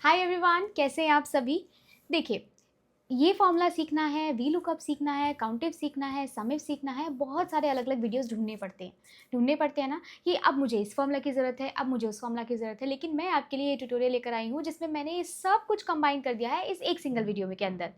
Hi everyone, कैसे हैं आप सभी। देखिए, ये फॉर्मूला सीखना है, वी लुकअप सीखना है, काउंटिव सीखना है, समिव सीखना है, बहुत सारे अलग अलग वीडियोस ढूंढने पड़ते हैं ना कि अब मुझे इस फॉर्मूला की ज़रूरत है, अब मुझे उस फॉर्मूला की ज़रूरत है। लेकिन मैं आपके लिए ये ट्यूटोरियल लेकर आई हूँ जिसमें मैंने ये सब कुछ कंबाइन कर दिया है इस एक सिंगल वीडियो में के अंदर।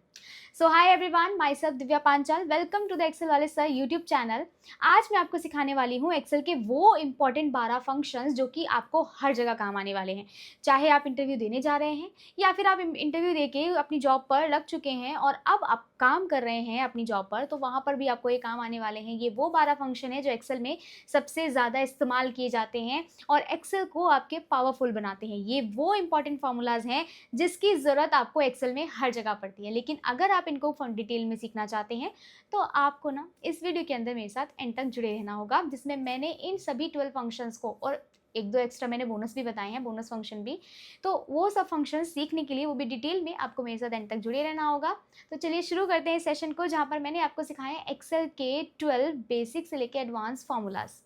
So hi everyone, myself Divya Panchal, welcome to the Excel वाले सर यूट्यूब चैनल। आज मैं आपको सिखाने वाली हूँ एक्सेल के वो इंपॉर्टेंट 12 फंक्शंस जो कि आपको हर जगह काम आने वाले हैं। चाहे आप इंटरव्यू देने जा रहे हैं या फिर आप इंटरव्यू देके अपनी जॉब पर लग चुके हैं और अब आप काम कर रहे हैं अपनी जॉब पर, तो वहाँ पर भी आपको ये काम आने वाले हैं। ये वो 12 फंक्शन है जो एक्सेल में सबसे ज़्यादा इस्तेमाल किए जाते हैं और एक्सेल को आपके पावरफुल बनाते हैं। ये वो इंपॉर्टेंट फार्मूलाज हैं जिसकी ज़रूरत आपको एक्सेल में हर जगह पड़ती है। लेकिन अगर आप इनको डिटेल में सीखना चाहते हैं तो आपको ना इस वीडियो के अंदर मेरे साथ एंड तक जुड़े रहना होगा, जिसमें मैंने इन सभी 12 फंक्शंस को और एक दो एक्स्ट्रा मैंने बोनस भी बताए हैं, बोनस फंक्शन भी। तो वो सब फंक्शन सीखने के लिए वो भी डिटेल में आपको मेरे साथ एंड तक जुड़े रहना होगा। तो चलिए शुरू करते हैं इस सेशन को, जहाँ पर मैंने आपको सिखाया है एक्सेल के 12 बेसिक से लेकर एडवांस फार्मूलाज।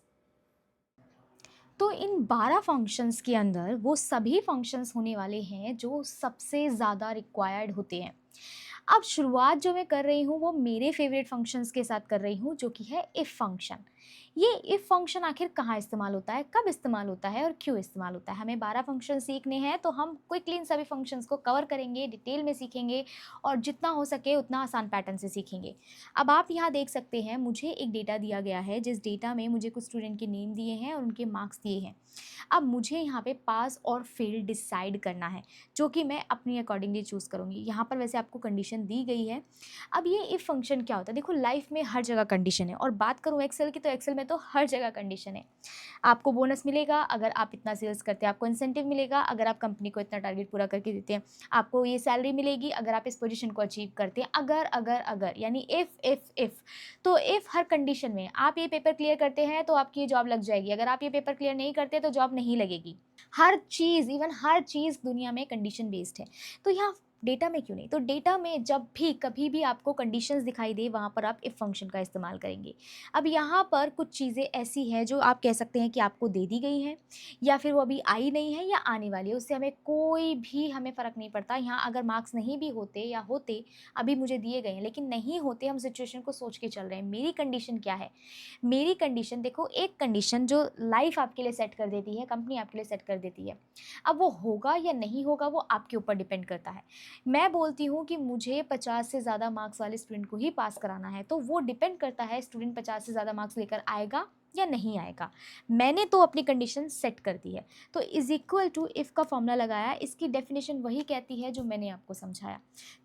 तो इन 12 फंक्शंस के अंदर वो सभी फंक्शंस होने वाले हैं जो सबसे ज़्यादा रिक्वायर्ड होते हैं। अब शुरुआत जो मैं कर रही हूँ वो मेरे फेवरेट फंक्शंस के साथ कर रही हूँ, जो कि है इफ़ फंक्शन। ये इफ़ फंक्शन आखिर कहाँ इस्तेमाल होता है, कब इस्तेमाल होता है और क्यों इस्तेमाल होता है। हमें 12 फंक्शन सीखने हैं तो हम क्विकली इन सभी फंक्शंस को कवर करेंगे, डिटेल में सीखेंगे और जितना हो सके उतना आसान पैटर्न से सीखेंगे। अब आप यहाँ देख सकते हैं, मुझे एक डेटा दिया गया है जिस डेटा में मुझे कुछ स्टूडेंट के नेम दिए हैं और उनके मार्क्स दिए हैं। अब मुझे यहाँ पे पास और फेल डिसाइड करना है, जो कि मैं अपनी अकॉर्डिंगली चूज़ करूँगी। यहाँ पर वैसे आपको कंडीशन दी गई है। अब ये इफ़ फंक्शन क्या होता है, देखो लाइफ में हर जगह कंडीशन है और बात करूँ एक्सेल की तो एक्सेल में तो हर जगह कंडीशन है। आपको बोनस मिलेगा अगर आप इतना सेल्स करते हैं, आपको इंसेंटिव मिलेगा अगर आप कंपनी को इतना टारगेट पूरा करके देते हैं, आपको ये सैलरी मिलेगी अगर आप इस पोजीशन को अचीव करते हैं। अगर यानी इफ़ तो इफ़ हर कंडीशन में आप ये पेपर क्लियर करते हैं तो आपकी ये जॉब लग जाएगी, अगर आप ये पेपर क्लियर नहीं करते तो जॉब नहीं लगेगी। हर चीज़, इवन हर चीज़ दुनिया में कंडीशन बेस्ड है। तो यहाँ डेटा में क्यों नहीं, तो डेटा में जब भी कभी भी आपको कंडीशंस दिखाई दे वहाँ पर आप इफ़ फंक्शन का इस्तेमाल करेंगे। अब यहाँ पर कुछ चीज़ें ऐसी हैं जो आप कह सकते हैं कि आपको दे दी गई हैं या फिर वो अभी आई नहीं है या आने वाली है, उससे हमें फ़र्क नहीं पड़ता। यहाँ अगर मार्क्स नहीं भी होते या होते, अभी मुझे दिए गए हैं लेकिन नहीं होते, हम सिचुएशन को सोच के चल रहे हैं। मेरी कंडीशन क्या है, मेरी कंडीशन देखो, एक कंडीशन जो लाइफ आपके लिए सेट कर देती है, कंपनी आपके लिए सेट कर देती है। अब वो होगा या नहीं होगा वो आपके ऊपर डिपेंड करता है। मैं बोलती हूँ कि मुझे 50 से ज़्यादा मार्क्स वाले स्टूडेंट को ही पास कराना है, तो वो डिपेंड करता है स्टूडेंट 50 से ज़्यादा मार्क्स लेकर आएगा या नहीं आएगा। मैंने तो अपनी कंडीशन सेट कर दी है। तो इज इक्वल टू इफ़ का फॉर्मूला लगाया, इसकी डेफिनेशन वही कहती है जो मैंने आपको समझाया।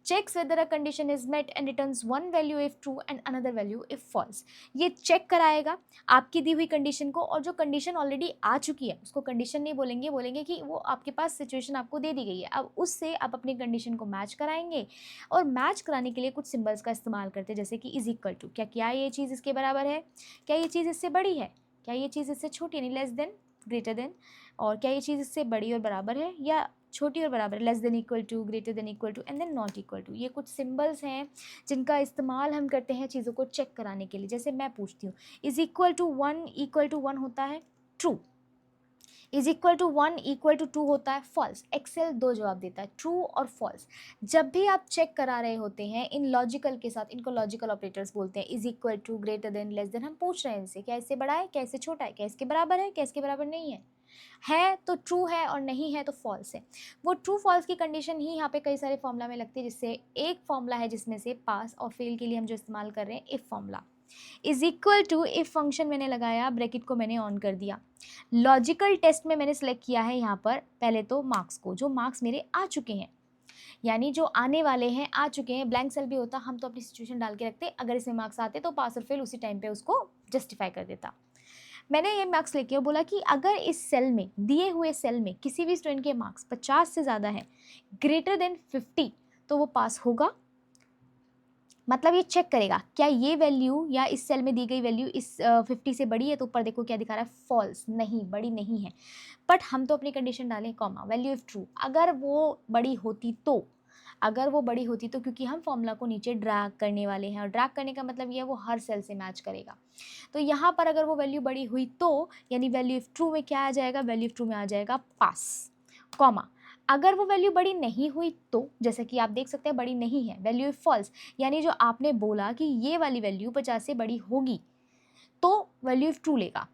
Checks whether a condition is met and returns one value if true and another value if false. ये चेक कराएगा आपकी दी हुई कंडीशन को, और जो कंडीशन ऑलरेडी आ चुकी है उसको कंडीशन नहीं बोलेंगे, बोलेंगे कि वो आपके पास सिचुएशन आपको दे दी गई है। अब उससे आप अपनी कंडीशन को मैच कराएंगे और मैच कराने के लिए कुछ सिंबल्स का इस्तेमाल करते हैं, जैसे कि इज इक्वल टू, क्या ये चीज़ इसके बराबर है, क्या ये चीज़ इससे बड़ी है, क्या ये चीज़ इससे छोटी यानी लेस देन, ग्रेटर देन, और क्या ये चीज़ इससे बड़ी और बराबर है या छोटी और बराबर है, less than equal to, greater than equal to and then not equal to. ये कुछ सिंबल्स हैं जिनका इस्तेमाल हम करते हैं चीज़ों को चेक कराने के लिए। जैसे मैं पूछती हूँ इज इक्वल टू वन होता है true, is equal to one equal to two होता है फॉल्स। एक्सेल दो जवाब देता है, ट्रू और फॉल्स। जब भी आप चेक करा रहे होते हैं इन लॉजिकल के साथ, इनको लॉजिकल ऑपरेटर्स बोलते हैं। Is equal to, greater than, less than, हम पूछ रहे हैं इनसे क्या इससे बड़ा है, क्या इससे छोटा है, क्या इसके बराबर है, क्या इसके बराबर नहीं है तो ट्रू है और नहीं है तो फॉल्स है। वो ट्रू फॉल्स की कंडीशन ही यहाँ पे कई सारे फॉर्मूला में लगती है, जिससे एक फॉर्मूला है जिसमें से पास और फेल के लिए हम जो इस्तेमाल कर रहे हैं if formula. Is equal to if function मैंने लगाया, ब्रैकेट को मैंने ऑन कर दिया। लॉजिकल टेस्ट में मैंने सेलेक्ट किया है यहाँ पर पहले तो मार्क्स को, जो मार्क्स मेरे आ चुके हैं, यानी जो आने वाले हैं, आ चुके हैं। ब्लैंक सेल भी होता, हम तो अपनी सिचुएशन डाल के रखते, अगर इसमें मार्क्स आते तो पास और फेल उसी टाइम पे उसको जस्टिफाई कर देता। मैंने ये मार्क्स लेके और बोला कि अगर इस सेल में, दिए हुए सेल में किसी भी स्टूडेंट के मार्क्स 50 से ज़्यादा है, ग्रेटर देन 50, तो वो पास होगा। मतलब ये चेक करेगा क्या ये वैल्यू या इस सेल में दी गई वैल्यू इस 50 से बड़ी है, तो ऊपर देखो क्या दिखा रहा है, फॉल्स, नहीं बड़ी नहीं है। बट हम तो अपनी कंडीशन डालें कॉमा, वैल्यू इफ ट्रू, अगर वो बड़ी होती तो, अगर वो बड़ी होती तो, क्योंकि हम फॉर्मूला को नीचे ड्रैग करने वाले हैं और ड्रैग करने का मतलब ये है वो हर सेल से मैच करेगा। तो यहाँ पर अगर वो वैल्यू बड़ी हुई तो, यानी वैल्यू इफ ट्रू में क्या आ जाएगा, वैल्यू इफ ट्रू में आ जाएगा पास, कॉमा। अगर वो वैल्यू बड़ी नहीं हुई तो जैसे कि आप देख सकते हैं बड़ी नहीं है, वैल्यू इफ फॉल्स, यानी जो आपने बोला कि ये वाली वैल्यू 50 से बड़ी होगी तो वैल्यू इफ ट्रू लेगा,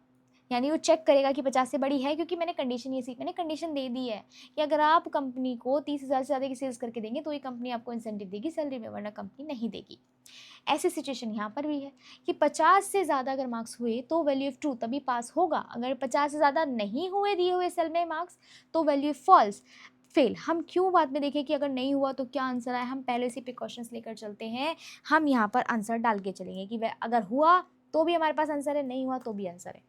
यानी वो चेक करेगा कि 50 से बड़ी है, क्योंकि मैंने कंडीशन ये सी मैंने कंडीशन दे दी है कि अगर आप कंपनी को 30,000 से ज़्यादा की सेल्स करके देंगे तो ये कंपनी आपको इंसेंटिव देगी सैलरी में, वरना कंपनी नहीं देगी। ऐसी सिचुएशन यहाँ पर भी है कि 50 से ज़्यादा अगर मार्क्स हुए तो वैल्यू ऑफ ट्रू तभी पास होगा, अगर 50 से ज़्यादा नहीं हुए दिए हुए सेल में मार्क्स तो वैल्यू फॉल्स, फेल। हम क्यों बाद में देखें कि अगर नहीं हुआ तो क्या आंसर आए, हम पहले से प्रिकॉशंस लेकर चलते हैं, हम यहाँ पर आंसर डाल के चलेंगे कि वह अगर हुआ तो भी हमारे पास आंसर है, नहीं हुआ तो भी आंसर है।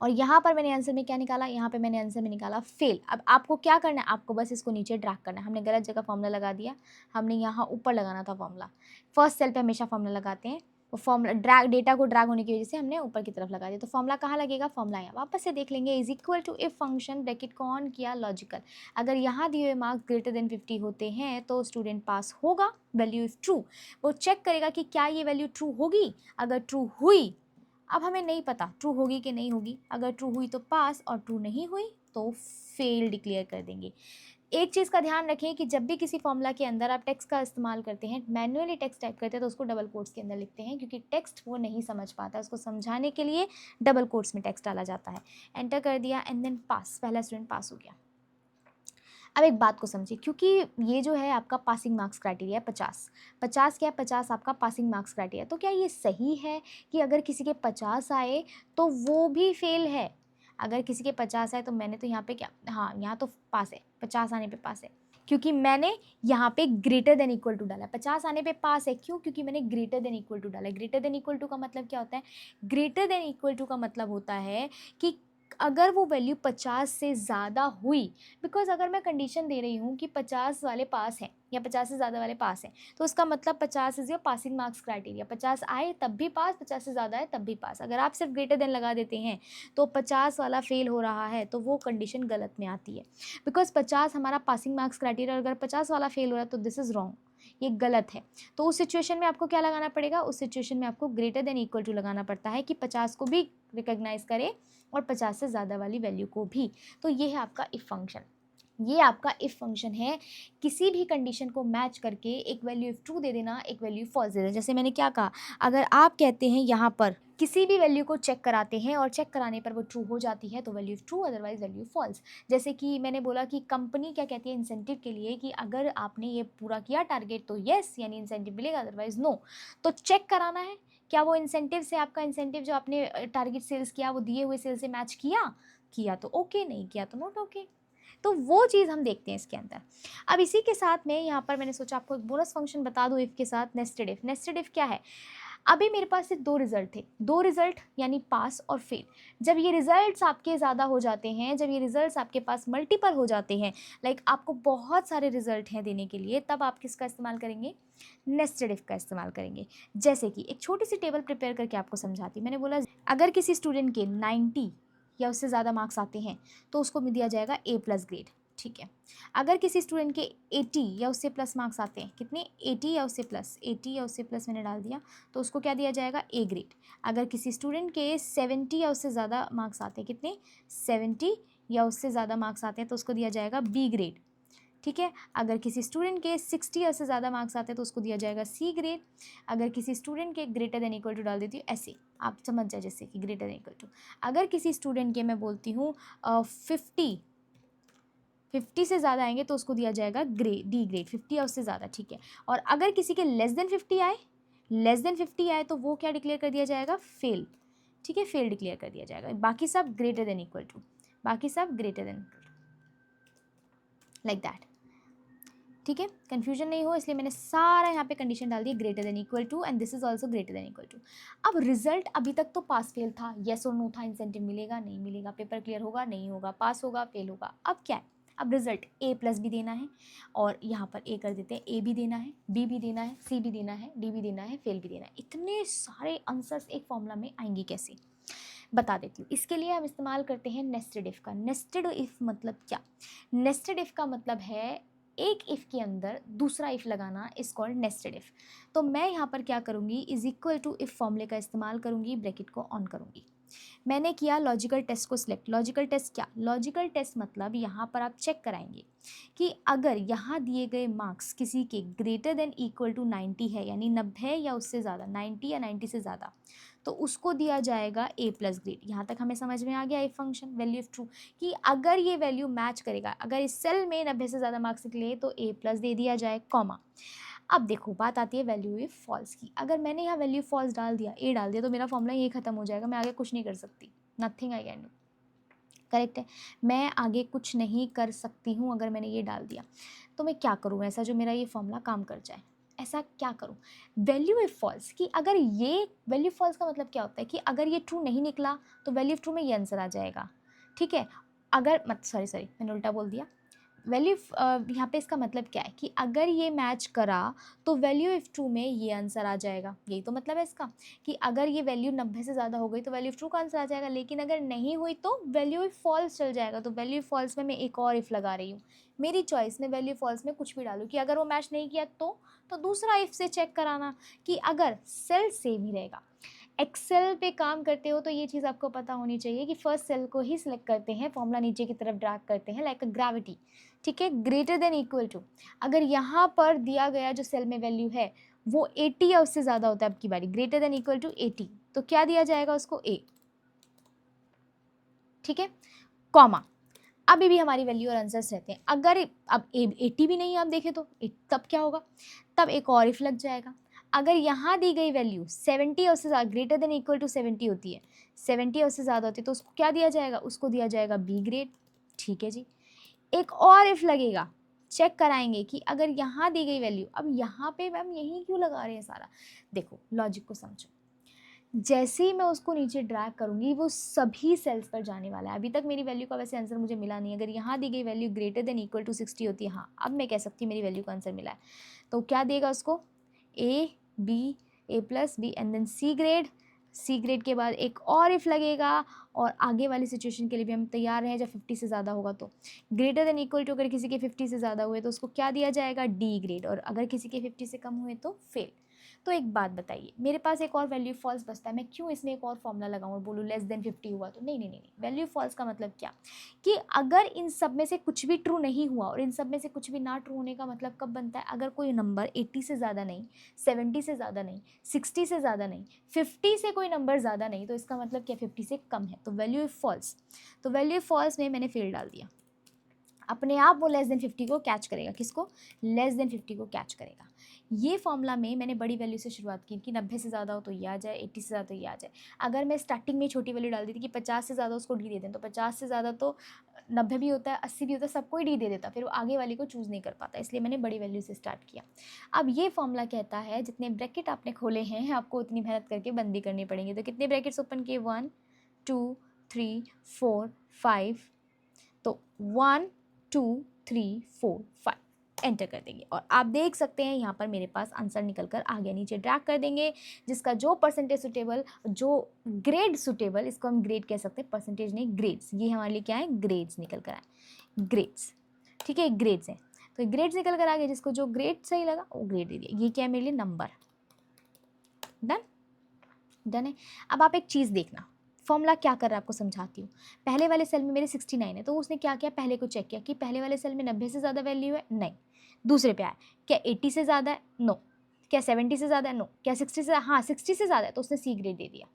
और यहाँ पर मैंने आंसर में क्या निकाला, यहाँ पे मैंने आंसर में निकाला फेल। अब आपको क्या करना है, आपको बस इसको नीचे ड्रैग करना है। हमने गलत जगह फॉर्मूला लगा दिया, हमने यहाँ ऊपर लगाना था फॉर्मूला। फर्स्ट सेल पे हमेशा फॉर्मूला लगाते हैं, वो फॉर्मूला ड्रैग, डेटा को ड्रैग होने की वजह से हमने ऊपर की तरफ लगा दिया। तो फॉर्मूला कहाँ लगेगा, फॉर्मूला यहाँ वापस से देख लेंगे, is equal to if function bracket को ऑन किया लॉजिकल, अगर यहाँ दिए हुए मार्क्स ग्रेटर देन 50 होते हैं तो स्टूडेंट पास होगा, वैल्यू इज ट्रू। वो चेक करेगा कि क्या ये वैल्यू ट्रू होगी, अगर ट्रू हुई, अब हमें नहीं पता ट्रू होगी कि नहीं होगी, अगर ट्रू हुई तो पास और ट्रू नहीं हुई तो फेल डिक्लेयर कर देंगे। एक चीज़ का ध्यान रखें कि जब भी किसी फॉर्मूला के अंदर आप टेक्स्ट का इस्तेमाल करते हैं, मैन्युअली टेक्स्ट टाइप करते हैं तो उसको डबल कोट्स के अंदर लिखते हैं, क्योंकि टेक्स्ट वो नहीं समझ पाता, उसको समझाने के लिए डबल कोट्स में टेक्स्ट डाला जाता है। एंटर कर दिया एंड देन पास, पहला स्टूडेंट पास हो गया। अब एक बात को समझिए, क्योंकि ये जो है आपका पासिंग मार्क्स क्राइटेरिया है 50 क्या है, 50 आपका पासिंग मार्क्स क्राइटेरिया, तो क्या ये सही है कि अगर किसी के 50 आए तो वो भी फेल है, अगर किसी के 50 आए तो मैंने तो यहाँ पे क्या, हाँ यहाँ तो पास है, 50 आने पे पास है, क्योंकि मैंने यहाँ पे ग्रेटर देन इक्वल टू डाला है। 50 आने पे पास है क्यों, क्योंकि मैंने ग्रेटर देन इक्वल टू डाला है। ग्रेटर देन इक्वल टू का मतलब क्या होता है, ग्रेटर देन इक्वल टू का मतलब होता है कि अगर वो वैल्यू 50 से ज़्यादा हुई, बिकॉज अगर मैं कंडीशन दे रही हूँ कि 50 वाले पास हैं या 50 से ज़्यादा वाले पास हैं, तो उसका मतलब 50 is your passing marks criteria, 50 आए तब भी पास, 50 से ज़्यादा आए तब भी पास। अगर आप सिर्फ ग्रेटर देन लगा देते हैं तो 50 वाला फेल हो रहा है तो वो कंडीशन गलत में आती है, बिकॉज 50 हमारा पासिंग मार्क्स क्राइटेरिया, अगर 50 वाला फेल हो रहा है तो दिस इज़ रॉन्ग, ये गलत है। तो उस सिचुएशन में आपको क्या लगाना पड़ेगा, उस सिचुएशन में आपको ग्रेटर देन इक्वल टू लगाना पड़ता है कि 50 को भी रिकॉग्नाइज करे और 50 से ज़्यादा वाली वैल्यू को भी। तो ये है आपका इफ़ फंक्शन, ये आपका इफ़ फंक्शन है, किसी भी कंडीशन को मैच करके एक वैल्यू इफ ट्रू दे देना, एक वैल्यू फॉल्स दे देना। जैसे मैंने क्या कहा, अगर आप कहते हैं यहाँ पर किसी भी वैल्यू को चेक कराते हैं और चेक कराने पर वो ट्रू हो जाती है तो value true, otherwise value false. जैसे कि मैंने बोला कि कंपनी क्या कहती है इंसेंटिव के लिए कि अगर आपने ये पूरा किया टारगेट तो येस, यानी इंसेंटिव मिलेगा, अदरवाइज नो। तो चेक कराना है क्या वो इंसेंटिव से, आपका इंसेंटिव जो आपने टारगेट सेल्स किया वो दिए हुए सेल्स से मैच किया तो ओके, नहीं किया तो नॉट ओके। तो वो चीज़ हम देखते हैं इसके अंदर। अब इसी के साथ में यहाँ पर मैंने सोचा आपको एक बोनस फंक्शन बता दूँ इफ़ के साथ, नेस्टेड इफ़। नेस्टेड इफ़ क्या है, अभी मेरे पास सिर्फ 2 रिजल्ट थे, 2 रिजल्ट यानी पास और फेल। जब ये रिजल्ट्स आपके ज़्यादा हो जाते हैं, जब ये रिजल्ट्स आपके पास मल्टीपल हो जाते हैं, लाइक आपको बहुत सारे रिजल्ट हैं देने के लिए, तब आप किसका इस्तेमाल करेंगे, नेस्टेड इफ़ का इस्तेमाल करेंगे। जैसे कि एक छोटी सी टेबल प्रिपेयर करके आपको समझाती हूँ। मैंने बोला अगर किसी स्टूडेंट के 90 या उससे ज़्यादा मार्क्स आते हैं तो उसको दिया जाएगा A+ ग्रेड, ठीक है। अगर किसी स्टूडेंट के 80 या उससे प्लस मार्क्स आते हैं, कितने, 80 या उससे प्लस, 80 या उससे प्लस मैंने डाल दिया, तो उसको क्या दिया जाएगा, A ग्रेड। अगर किसी स्टूडेंट के 70 या उससे ज़्यादा मार्क्स आते हैं, कितने, 70 या उससे ज़्यादा मार्क्स आते हैं तो उसको दिया जाएगा B ग्रेड, ठीक है। अगर किसी स्टूडेंट के 60 या से ज़्यादा मार्क्स आते हैं तो उसको दिया जाएगा C ग्रेड। अगर किसी स्टूडेंट के ग्रेटर देन इक्वल टू डाल देती हूँ ऐसे, आप समझ जाए, जैसे कि ग्रेटर देन इक्वल टू। अगर किसी स्टूडेंट के मैं बोलती हूँ 50 से ज़्यादा आएंगे तो उसको दिया जाएगा D ग्रेड, 50 या उससे ज़्यादा, ठीक है। और अगर किसी के लेस देन 50 आए तो वो क्या डिक्लेयर कर दिया जाएगा, फेल, ठीक है, फेल डिक्लेयर कर दिया जाएगा। बाकी सब ग्रेटर देन इक्वल टू, बाकी सब greater than equal to, like that, ठीक है। कंफ्यूजन नहीं हो इसलिए मैंने सारा यहाँ पे कंडीशन डाल दी, greater than equal to and this is also greater than equal to. अब रिजल्ट अभी तक तो पास फेल था, येस और नो था, इंसेंटिव मिलेगा नहीं मिलेगा, पेपर क्लियर होगा नहीं होगा, पास होगा फेल होगा। अब क्या है, अब रिजल्ट A+ भी देना है, और यहाँ पर A कर देते हैं, A भी देना है, B भी देना है, C भी देना है, D भी देना है, फेल भी देना है। इतने सारे आंसर्स एक फॉर्मूला में आएंगे कैसे, बता देती हूँ। इसके लिए हम इस्तेमाल करते हैं नेस्टेड इफ़ का। नेस्टेड इफ़ मतलब क्या, नेस्टेड इफ़ का मतलब है एक इफ़ के अंदर दूसरा इफ़ लगाना, इज कॉल्ड नेस्टेड इफ़। तो मैं यहाँ पर क्या करूँगी, इज इक्वल टू इफ़ फॉर्मूले का इस्तेमाल करूँगी, ब्रैकेट को ऑन करूँगी। मैंने किया लॉजिकल टेस्ट को सिलेक्ट। लॉजिकल टेस्ट क्या? लॉजिकल टेस्ट मतलब यहाँ पर आप चेक कराएंगे कि अगर यहाँ दिए गए मार्क्स किसी के ग्रेटर देन इक्वल टू 90 है, यानी 90 या उससे ज़्यादा, 90 या 90 से ज़्यादा, तो उसको दिया जाएगा ए प्लस ग्रेड। यहाँ तक हमें समझ में आ गया a function value of true, कि अगर ये वैल्यू मैच करेगा, अगर इस सेल में 90 से ज़्यादा मार्क्स निकले तो ए प्लस दे दिया जाए, कॉमा। अब देखो बात आती है वैल्यू इफ फॉल्स की। अगर मैंने यहाँ वैल्यू फॉल्स डाल दिया, ए डाल दिया, तो मेरा फॉर्मूला ये खत्म हो जाएगा, मैं आगे कुछ नहीं कर सकती, nothing I can do. Correct है, मैं आगे कुछ नहीं कर सकती हूँ अगर मैंने ये डाल दिया। तो मैं क्या करूँ ऐसा जो मेरा ये फॉर्मूला काम कर जाए? ऐसा क्या करूँ? वैल्यू इफ फॉल्स, कि अगर ये वैल्यू फॉल्स का मतलब क्या होता है कि अगर ये ट्रू नहीं निकला तो वैल्यू ऑफ ट्रू में ये आंसर आ जाएगा, ठीक है। अगर मत सॉरी मैंने उल्टा बोल दिया। वैल्यू यहाँ पे इसका मतलब क्या है कि अगर ये मैच करा तो वैल्यू इफ ट्रू में ये आंसर आ जाएगा, यही तो मतलब है इसका, कि अगर ये वैल्यू 90 से ज़्यादा हो गई तो वैल्यू इफ ट्रू का आंसर आ जाएगा, लेकिन अगर नहीं हुई तो वैल्यू इफ फॉल्स चल जाएगा। तो वैल्यू इफ फॉल्स में मैं एक और इफ लगा रही हूँ, मेरी चॉइस में वैल्यू फॉल्स में कुछ भी डालूँ, कि अगर वो मैच नहीं किया तो दूसरा इफ से चेक कराना कि अगर सेल सेम ही रहेगा। एक्सेल पे काम करते हो तो ये चीज़ आपको पता होनी चाहिए कि फर्स्ट सेल को ही सिलेक्ट करते हैं, फॉर्मूला नीचे की तरफ ड्रैग करते हैं लाइक अ ग्रेविटी, ठीक है। ग्रेटर देन इक्वल टू, अगर यहाँ पर दिया गया जो सेल में वैल्यू है वो 80 या उससे ज़्यादा होता है, अब की बारी ग्रेटर देन इक्वल टू 80, तो क्या दिया जाएगा उसको? ए, ठीक है, कॉमा। अभी भी हमारी वैल्यू और आंसर्स रहते हैं। अगर अब 80 भी नहीं आप देखें तो तब क्या होगा? तब एक और इफ लग जाएगा। अगर यहाँ दी गई वैल्यू 70 और उससे ज़्यादा, ग्रेटर देन इक्वल टू 70 होती है, 70 और उससे ज़्यादा होती है, तो उसको क्या दिया जाएगा? उसको दिया जाएगा बी ग्रेड, ठीक है जी। एक और इफ लगेगा, चेक कराएंगे कि अगर यहाँ दी गई वैल्यू, अब यहाँ पे मैम यही क्यों लगा रहे हैं सारा? देखो लॉजिक को समझो, जैसे ही मैं उसको नीचे ड्रैग करूँगी वो सभी सेल्स पर जाने वाला है। अभी तक मेरी वैल्यू का वैसे आंसर मुझे मिला नहीं है। अगर यहाँ दी गई value greater than equal to 60 होती है, हाँ अब मैं कह सकती हूँ मेरी वैल्यू का आंसर मिला है, तो क्या देगा उसको? A B, A plus B and then C grade. C grade के बाद एक और इफ लगेगा, और आगे वाली सिचुएशन के लिए भी हम तैयार हैं जब 50 से ज़्यादा होगा तो। ग्रेटर देन इक्वल टू अगर किसी के 50 से ज़्यादा हुए तो उसको क्या दिया जाएगा? डी ग्रेड, और अगर किसी के 50 से कम हुए तो फेल। तो एक बात बताइए, मेरे पास एक और वैल्यू फॉल्स बचता है, मैं क्यों इसमें एक और फॉर्मूला लगाऊं और बोलूँ लेस देन 50 हुआ तो? नहीं नहीं नहीं, वैल्यू फॉल्स का मतलब क्या, कि अगर इन सब में से कुछ भी ट्रू नहीं हुआ और इन सब में से कुछ भी ना ट्रू होने का मतलब कब बनता है? अगर कोई नंबर 80 से ज़्यादा नहीं, 70 से ज़्यादा नहीं, 60 से ज़्यादा नहीं, 50 से कोई नंबर ज़्यादा नहीं, तो इसका मतलब क्या? 50 से कम है, तो वैल्यू फॉल्स। तो वैल्यू फॉल्स में मैंने फेल डाल दिया, अपने आप वो लेस देन 50 को कैच करेगा। किसको? लेस देन 50 को कैच करेगा। ये फॉर्मूला में मैंने बड़ी वैल्यू से शुरुआत की कि 90 से ज़्यादा हो तो ये आ जाए, 80 से ज़्यादा तो ये आ जाए। अगर मैं स्टार्टिंग में छोटी वैल्यू डाल दी थी कि 50 से ज़्यादा उसको डी दे दें, तो 50 से ज़्यादा तो 90 भी होता है, 80 भी होता है, सबको ही डी दे देता, फिर वो आगे वाली को चूज़ नहीं कर पाता, इसलिए मैंने बड़ी वैल्यू से स्टार्ट किया। अब ये फॉर्मूला कहता है जितने ब्रैकेट आपने खोले हैं आपको उतनी मेहनत करके बंदी करनी पड़ेंगी। तो कितने ब्रैकेट्स ओपन किए? 1 2 3 4 5, तो 1 2 3 4 5 एंटर कर देंगे, और आप देख सकते हैं यहाँ पर मेरे पास आंसर निकल कर आ गया। नीचे ड्रैग कर देंगे, जिसका जो परसेंटेज सुटेबल, जो ग्रेड सुटेबल, इसको हम ग्रेड कह सकते हैं, परसेंटेज नहीं ग्रेड्स, ये हमारे लिए क्या है? ग्रेड्स निकल कर आए, ग्रेड्स, ठीक है, ग्रेड्स हैं, तो ग्रेड्स निकल कर आ गए, जिसको जो ग्रेड सही लगा वो ग्रेड दे दिया। ये क्या है मेरे लिए? नंबर। डन, डन है। अब आप एक चीज़ देखना, फॉर्मूला क्या कर रहा है आपको समझाती हूँ। पहले वाले सेल में मेरे 69 है, तो उसने क्या किया? पहले को चेक किया कि पहले वाले सेल में 90 से ज़्यादा वैल्यू है, नहीं। दूसरे पे आया, क्या 80 से ज़्यादा है? नो। क्या 70 से ज़्यादा है? नो। क्या 60 से? हाँ 60 से ज़्यादा है, तो उसने सी ग्रेड दे दिया,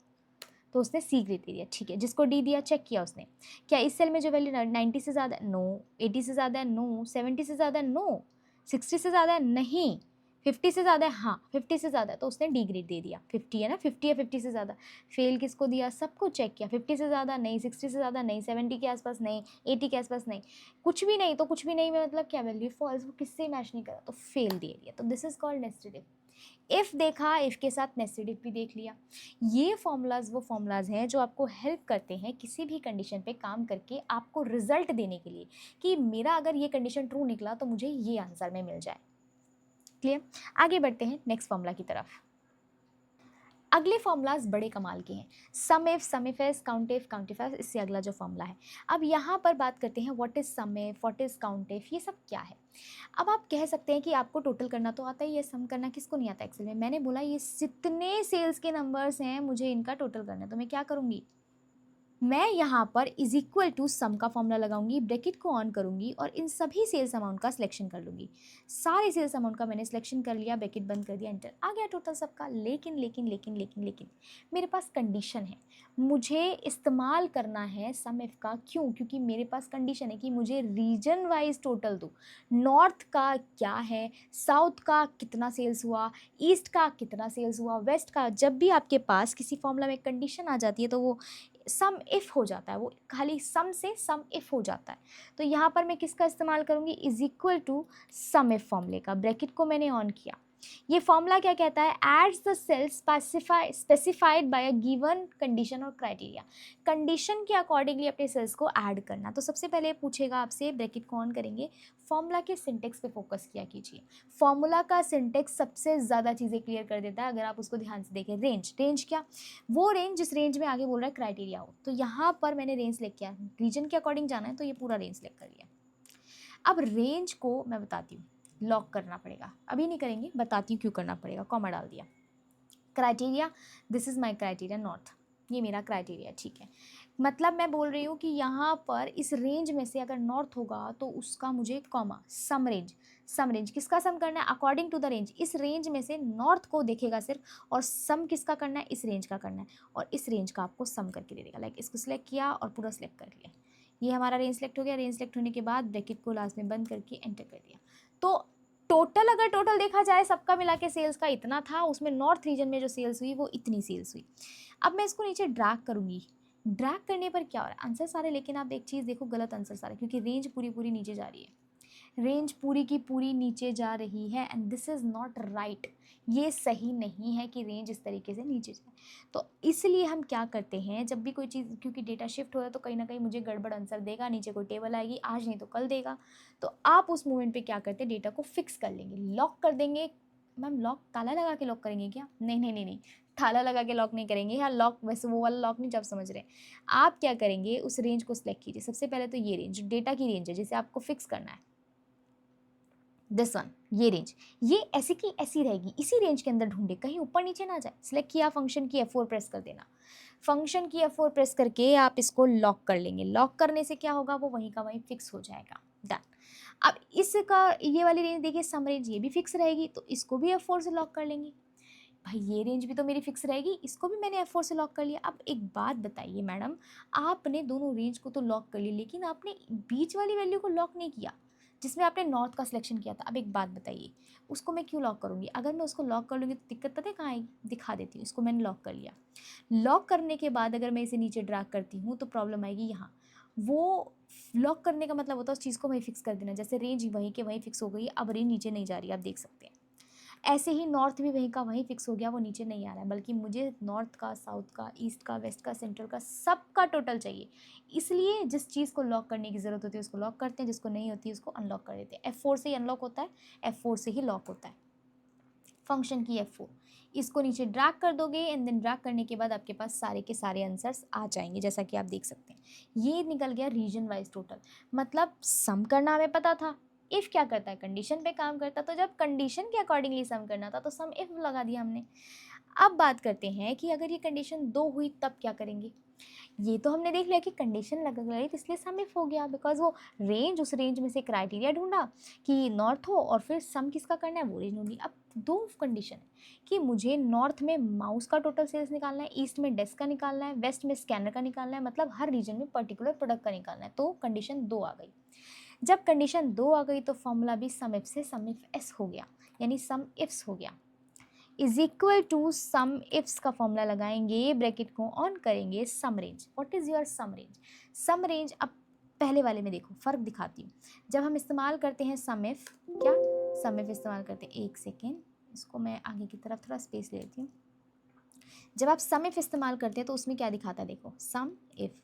तो उसने सी ग्रेड दे दिया, ठीक है। जिसको डी दिया, चेक किया उसने, क्या इस सेल में जो वैल्यू 90 से ज़्यादा है? नो। 80 से ज़्यादा है? नो। 70 से ज़्यादा है? नो। 60 से ज़्यादा है? नहीं। 50 से ज़्यादा है? हाँ 50 से ज़्यादा है, तो उसने डी ग्रेड दे दिया। 50 है ना, 50 या 50 से ज़्यादा। फेल किसको दिया? सबको चेक किया, 50 से ज़्यादा नहीं, 60 से ज़्यादा नहीं, 70 के आसपास नहीं, 80 के आसपास नहीं, कुछ भी नहीं। तो कुछ भी नहीं में मतलब क्या? वैल्यू फॉल्स, वो किससे मैच नहीं करा, तो फेल दे दिया। तो this is called nested if. If देखा, इफ़ के साथ नेस्टेड इफ भी देख लिया। ये फॉर्मूलाज वो फॉर्मूलाज हैं जो आपको हेल्प करते हैं किसी भी कंडीशन पे काम करके आपको रिजल्ट देने के लिए, कि मेरा अगर ये कंडीशन ट्रू निकला तो मुझे ये आंसर में मिल जाए। क्लियर? आगे बढ़ते हैं नेक्स्ट फॉर्मूला की तरफ। अगले फॉर्मूलाज बड़े कमाल के हैं, sum if, sum if S, count if, count if S, इससे अगला जो फॉर्मूला है। अब यहाँ पर बात करते हैं what is sum if, what is count if, ये सब क्या है। अब आप कह सकते हैं कि आपको टोटल करना तो आता ही है, सम करना किसको नहीं आता एक्सेल में। मैंने बोला ये जितने सेल्स के नंबर्स हैं मुझे इनका टोटल करना है, तो मैं क्या करूँगी? मैं यहाँ पर इज इक्वल टू सम का फॉर्मूला लगाऊंगी, ब्रैकेट को ऑन करूंगी और इन सभी सेल्स अमाउंट का सिलेक्शन कर लूंगी। सारे सेल्स अमाउंट का मैंने सिलेक्शन कर लिया, ब्रैकेट बंद कर दिया, एंटर, आ गया टोटल सबका। लेकिन लेकिन लेकिन लेकिन लेकिन मेरे पास कंडीशन है, मुझे इस्तेमाल करना है सम इफ का। क्यों? क्योंकि मेरे पास कंडीशन है कि मुझे रीजन वाइज टोटल दो। नॉर्थ का क्या है, साउथ का कितना सेल्स हुआ, ईस्ट का कितना सेल्स हुआ, वेस्ट का। जब भी आपके पास किसी फॉर्मूला में कंडीशन आ जाती है तो वो सम इफ़ हो जाता है, वो खाली सम से सम इफ़ हो जाता है। तो यहाँ पर मैं किसका इस्तेमाल करूँगी, is equal to sum if फॉर्मूले का। ब्रैकेट को मैंने ऑन किया। ये फॉर्मूला क्या कहता है, adds the cells specified by a given condition और क्राइटेरिया। कंडीशन के अकॉर्डिंगली अपने सेल्स को ऐड करना। तो सबसे पहले पूछेगा आपसे, ब्रैकेट को ऑन करेंगे, फॉर्मूला के सिंटेक्स पे फोकस किया कीजिए। फॉर्मूला का सिंटेक्स सबसे ज़्यादा चीज़ें क्लियर कर देता है अगर आप उसको ध्यान से देखें। रेंज, रेंज क्या, वो रेंज जिस रेंज में आगे बोल रहा है क्राइटेरिया हो। तो यहाँ पर मैंने रेंज सेलेक्ट किया, रीजन के अकॉर्डिंग जाना है तो ये पूरा रेंज सेलेक्ट कर लिया। अब रेंज को मैं बताती हूँ, लॉक करना पड़ेगा, अभी नहीं करेंगे, बताती हूँ क्यों करना पड़ेगा। कॉमा डाल दिया। Criteria, this is my criteria north, ये मेरा क्राइटेरिया, ठीक है। मतलब मैं बोल रही हूँ कि यहाँ पर इस रेंज में से अगर नॉर्थ होगा तो उसका मुझे कॉमा सम रेंज, सम रेंज किसका सम करना है, अकॉर्डिंग टू द रेंज। इस रेंज में से नॉर्थ को देखेगा सिर्फ, और सम किसका करना है, इस रेंज का करना है, और इस रेंज का आपको सम करके दे देगा। लाइक इसको सिलेक्ट किया और पूरा सिलेक्ट कर लिया, ये हमारा रेंज सेलेक्ट हो गया। रेंज सेलेक्ट होने के बाद ब्रैकेट को लास्ट में बंद करके एंटर कर दिया। तो टोटल अगर टोटल देखा जाए सबका मिला के सेल्स का इतना था, उसमें नॉर्थ रीजन में जो सेल्स हुई वो इतनी सेल्स हुई। अब मैं इसको नीचे ड्रैग करूंगी। ड्रैग करने पर क्या हो रहा है, आंसर सारे, लेकिन आप एक चीज़ देखो, गलत आंसर सारे, क्योंकि रेंज पूरी पूरी नीचे जा रही है। रेंज पूरी की पूरी नीचे जा रही है and this is not right. ये सही नहीं है कि रेंज इस तरीके से नीचे जाए। तो इसलिए हम क्या करते हैं, जब भी कोई चीज़, क्योंकि डेटा शिफ्ट हो रहा है तो कहीं ना कहीं मुझे गड़बड़ आंसर देगा, नीचे कोई टेबल आएगी, आज नहीं तो कल देगा। तो आप उस मोमेंट पे क्या करते हैं, डेटा को फिक्स कर लेंगे, लॉक कर देंगे। मैम लॉक ताला लगा के लॉक करेंगे क्या? नहीं नहीं नहीं नहीं, ताला लगा के लॉक नहीं करेंगे। हाँ लॉक, वैसे वो वाला लॉक नहीं, जब समझ रहे हैं। आप क्या करेंगे, उस रेंज को सिलेक्ट कीजिए। सबसे पहले तो ये रेंज डेटा की रेंज है जिसे आपको फिक्स करना है, दिस वन, ये रेंज, ये ऐसी की ऐसी रहेगी, इसी रेंज के अंदर ढूंढे, कहीं ऊपर नीचे ना जाए। सिलेक्ट किया, फंक्शन की F4 प्रेस कर देना। फंक्शन की F4 प्रेस करके आप इसको लॉक कर लेंगे। लॉक करने से क्या होगा, वो वहीं का वहीं फिक्स हो जाएगा। डन। अब इसका ये वाली रेंज देखिए, सम रेंज, ये भी फिक्स रहेगी, तो इसको भी F4 से लॉक कर लेंगे। भाई ये रेंज भी तो मेरी फिक्स रहेगी, इसको भी मैंने F4 से लॉक कर लिया। अब एक बात बताइए मैडम, आपने दोनों रेंज को तो लॉक कर लिया, लेकिन आपने बीच वाली वैल्यू को लॉक नहीं किया जिसमें आपने नॉर्थ का सिलेक्शन किया था। अब एक बात बताइए, उसको मैं क्यों लॉक करूँगी? अगर मैं उसको लॉक कर लूँगी तो दिक्कत पता है कहाँ आएगी, दिखा देती हूँ। इसको मैंने लॉक कर लिया। लॉक करने के बाद अगर मैं इसे नीचे ड्रैग करती हूँ तो प्रॉब्लम आएगी यहाँ। वो लॉक करने का मतलब होता है उस चीज़ को वहीं फिक्स कर देना। जैसे रेंज वहीं के वहीं फिक्स हो गई, अब रेंज नीचे नहीं जा रही, आप देख सकते हैं। ऐसे ही नॉर्थ भी वहीं का वहीं फिक्स हो गया, वो नीचे नहीं आ रहा है, बल्कि मुझे नॉर्थ का, साउथ का, ईस्ट का, वेस्ट का, सेंट्रल का, सबका टोटल चाहिए। इसलिए जिस चीज़ को लॉक करने की ज़रूरत होती है उसको लॉक करते हैं, जिसको नहीं होती है उसको अनलॉक कर देते हैं। F4 से ही अनलॉक होता है, F4 से ही लॉक होता है। फंक्शन की F4, इसको नीचे ड्रैग कर दोगे एंड देन ड्रैग करने के बाद आपके पास सारे के सारे आंसर्स आ जाएंगे, जैसा कि आप देख सकते हैं। ये निकल गया रीजन वाइज टोटल। मतलब सम करना हमें पता था, इफ़ क्या करता है, कंडीशन पे काम करता, तो जब कंडीशन के अकॉर्डिंगली सम करना था तो सम इफ लगा दिया हमने। अब बात करते हैं कि अगर ये कंडीशन 2 हुई तब क्या करेंगे। ये तो हमने देख लिया कि कंडीशन लग गई तो इसलिए सम इफ हो गया, बिकॉज वो रेंज, उस रेंज में से क्राइटेरिया ढूंढा कि नॉर्थ हो, और फिर सम किसका करना है, वो रेंज ढूंढी। अब 2 कंडीशन है कि मुझे नॉर्थ में माउस का टोटल सेल्स निकालना है, ईस्ट में डेस्क का निकालना है, वेस्ट में स्कैनर का निकालना है, मतलब हर रीजन में पर्टिकुलर प्रोडक्ट का निकालना है। तो कंडीशन 2 आ गई। जब कंडीशन 2 आ गई तो फॉर्मूला भी सम इफ से सम इफ एस हो गया, यानी सम इफ्स हो गया। Is equal to sum ifs का फॉर्मूला लगाएंगे, ब्रैकेट को ऑन करेंगे, sum range. What is your sum range? Sum range, अब पहले वाले में देखो फ़र्क दिखाती हूँ। जब हम इस्तेमाल करते हैं सम इफ, क्या सम इफ इस्तेमाल करते हैं, एक सेकेंड, इसको मैं आगे की तरफ थोड़ा स्पेस ले लेती हूँ। जब आप सम इफ इस्तेमाल करते हैं तो उसमें क्या दिखाता है, देखो सम इफ,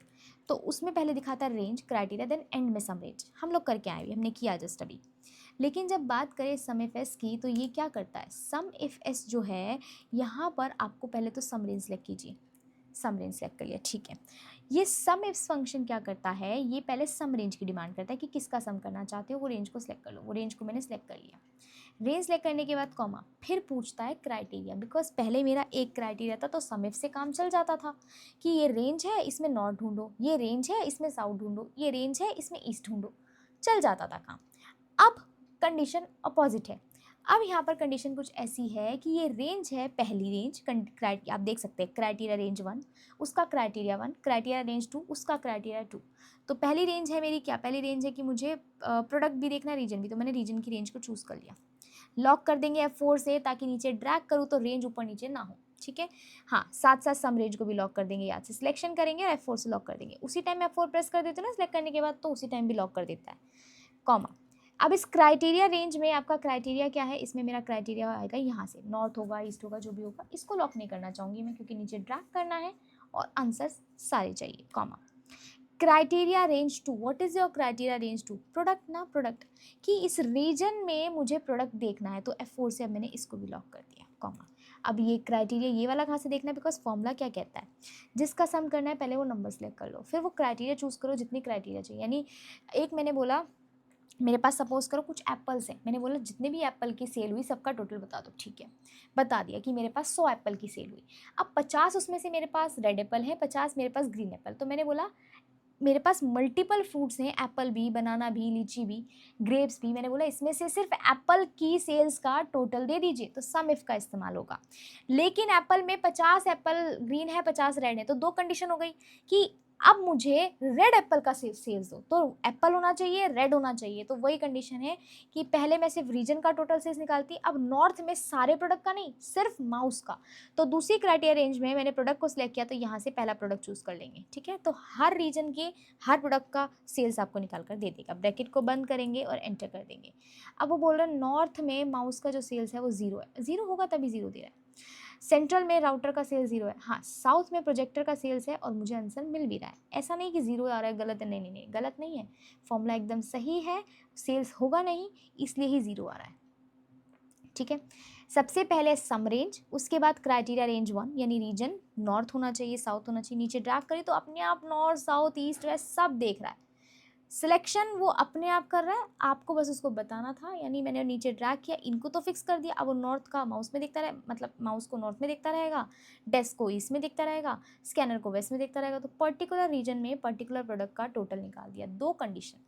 तो उसमें पहले दिखाता है रेंज, क्राइटेरिया, देन एंड में सम रेंज। हम लोग करके आए हुए, हमने किया जस्ट अभी। लेकिन जब बात करें सम इफ एस की, तो ये क्या करता है, सम इफ एस जो है, यहाँ पर आपको पहले तो सम रेंज सेलेक्ट कीजिए। सम रेंज सेलेक्ट कर लिया, ठीक है। ये सम इफ फंक्शन क्या करता है, ये पहले सम रेंज की डिमांड करता है कि किसका सम करना चाहते हो, वो रेंज को सिलेक्ट कर लो। वो रेंज को मैंने सिलेक्ट कर लिया। रेंज सेलेक्ट करने के बाद कॉमा, फिर पूछता है क्राइटेरिया, बिकॉज पहले मेरा एक क्राइटेरिया था तो सम इफ से काम चल जाता था कि ये रेंज है इसमें नॉर्थ ढूंढो, ये रेंज है इसमें साउथ ढूंढो, ये रेंज है इसमें ईस्ट ढूंढो, चल जाता था काम। अब कंडीशन अपोजिट है। अब यहाँ पर कंडीशन कुछ ऐसी है कि ये रेंज है, पहली रेंज आप देख सकते हैं क्राइटेरिया रेंज 1 उसका क्राइटेरिया 1, क्राइटेरिया रेंज 2 उसका क्राइटेरिया 2। तो पहली रेंज है मेरी क्या, पहली रेंज है कि मुझे प्रोडक्ट भी देखना है रीजन भी, तो मैंने रीजन की रेंज को चूज़ कर लिया। लॉक कर देंगे F4 से ताकि नीचे ड्रैग करूँ तो रेंज ऊपर नीचे ना हो, ठीक है। हाँ, साथ साथ सम रेंज को भी लॉक कर देंगे, याद से सिलेक्शन करेंगे और F4 से लॉक कर देंगे। उसी टाइम F4 प्रेस कर देते हो ना सिलेक्ट करने के बाद, तो उसी टाइम भी लॉक कर देता है, कॉमा। अब इस क्राइटेरिया रेंज में आपका क्राइटेरिया क्या है, इसमें मेरा क्राइटेरिया आएगा यहाँ से, नॉर्थ होगा ईस्ट होगा जो भी होगा, इसको लॉक नहीं करना चाहूँगी मैं क्योंकि नीचे ड्रैग करना है और आंसर सारे चाहिए, comma. Criteria range 2, what is your criteria range 2, product ना, प्रोडक्ट कि इस रीजन में मुझे प्रोडक्ट देखना है, तो F4 से अब मैंने इसको भी लॉक कर दिया, कॉमा। अब ये क्राइटेरिया ये वाला कहाँ से देखना है, बिकॉज फॉर्मूला क्या कहता है, जिसका सम करना है पहले वो नंबर सेलेक्ट कर लो, फिर वो क्राइटेरिया चूज़ करो जितनी क्राइटेरिया चाहिए। यानी एक मैंने बोला मेरे पास सपोज करो कुछ एप्पल्स हैं, मैंने बोला जितने भी एप्पल की सेल हुई सबका टोटल बता दो, ठीक है, बता दिया कि मेरे पास 100 एप्पल की सेल हुई। अब 50 उसमें से मेरे पास रेड एप्पल है, 50 मेरे पास ग्रीन एप्पल, तो मैंने बोला मेरे पास मल्टीपल फ्रूट्स हैं, एप्पल भी, बनाना भी, लीची भी, ग्रेप्स भी, मैंने बोला इसमें से सिर्फ एप्पल की सेल्स का टोटल दे दीजिए, तो सम इफ का इस्तेमाल होगा। लेकिन एप्पल में 50 एप्पल ग्रीन है 50 रेड है, तो दो कंडीशन हो गई कि अब मुझे रेड एप्पल का सेल्स दो, तो एप्पल होना चाहिए रेड होना चाहिए, तो वही कंडीशन है कि पहले मैं सिर्फ रीजन का टोटल सेल्स निकालती, अब नॉर्थ में सारे प्रोडक्ट का नहीं, सिर्फ माउस का। तो दूसरी क्राइटेरिया रेंज में मैंने प्रोडक्ट को सिलेक्ट किया, तो यहाँ से पहला प्रोडक्ट चूज कर लेंगे, ठीक है। तो हर रीजन के हर प्रोडक्ट का सेल्स आपको निकाल कर दे देगा। ब्रैकेट को बंद करेंगे और एंटर कर देंगे। अब वो बोल रहे हैं नॉर्थ में माउस का जो सेल्स है वो 0 है, 0 होगा तभी 0 दे रहा है। सेंट्रल में राउटर का सेल 0 है, हाँ साउथ में प्रोजेक्टर का सेल्स है और मुझे आंसर मिल भी रहा है। ऐसा नहीं कि 0 आ रहा है गलत है, नहीं नहीं नहीं गलत नहीं है, फॉर्मूला एकदम सही है, सेल्स होगा नहीं इसलिए ही 0 आ रहा है, ठीक है। सबसे पहले सम रेंज, उसके बाद क्राइटेरिया रेंज 1 यानी रीजन नॉर्थ होना चाहिए साउथ होना चाहिए, नीचे ड्रैग करें तो अपने आप नॉर्थ साउथ ईस्ट वेस्ट सब देख रहा है। सिलेक्शन वो अपने आप कर रहा है, आपको बस उसको बताना था, यानी मैंने नीचे ड्रैग किया, इनको तो फिक्स कर दिया। अब वो नॉर्थ का माउस में देखता रहे, मतलब माउस को नॉर्थ में देखता रहेगा, डेस्क को ईस्ट में देखता रहेगा, स्कैनर को वेस्ट में देखता रहेगा, तो पर्टिकुलर रीजन में पर्टिकुलर प्रोडक्ट का टोटल निकाल दिया। दो कंडीशन।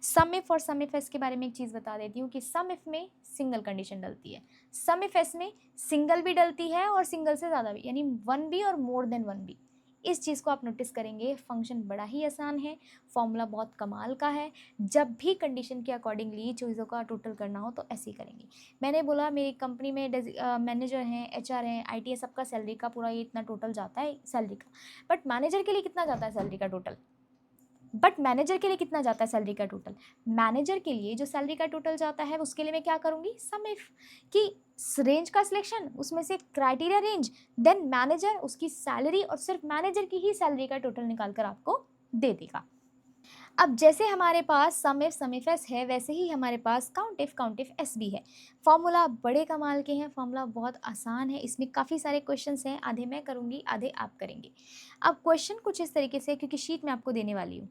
सम इफ और सम इफ एस के बारे में एक चीज़ बता देती हूँ कि सम इफ में सिंगल कंडीशन डलती है, सम इफ एस में सिंगल भी डलती है और सिंगल से ज़्यादा भी, यानी 1 भी और मोर देन 1 भी। इस चीज़ को आप नोटिस करेंगे, फंक्शन बड़ा ही आसान है, फॉर्मूला बहुत कमाल का है। जब भी कंडीशन के अकॉर्डिंगली चीज़ों का टोटल करना हो तो ऐसे ही करेंगे। मैंने बोला मेरी कंपनी में मैनेजर हैं, एचआर हैं, आईटी है, सबका सैलरी का पूरा ये इतना टोटल जाता है सैलरी का, बट मैनेजर के लिए कितना जाता है सैलरी का टोटल, मैनेजर के लिए जो सैलरी का टोटल जाता है उसके लिए मैं क्या करूँगी, सम इफ कि रेंज का सिलेक्शन, उसमें से क्राइटेरिया रेंज, देन मैनेजर, उसकी सैलरी और सिर्फ मैनेजर की ही सैलरी का टोटल निकाल कर आपको दे देगा। अब जैसे हमारे पास सम इफ एस है, वैसे ही हमारे पास काउंट इफ एस भी है। फॉर्मूला बड़े कमाल के हैं, फॉर्मूला बहुत आसान है, इसमें काफ़ी सारे क्वेश्चंस हैं, आधे मैं करूँगी आधे आप करेंगे। अब क्वेश्चन कुछ इस तरीके से, क्योंकि शीट में आपको देने वाली हूँ।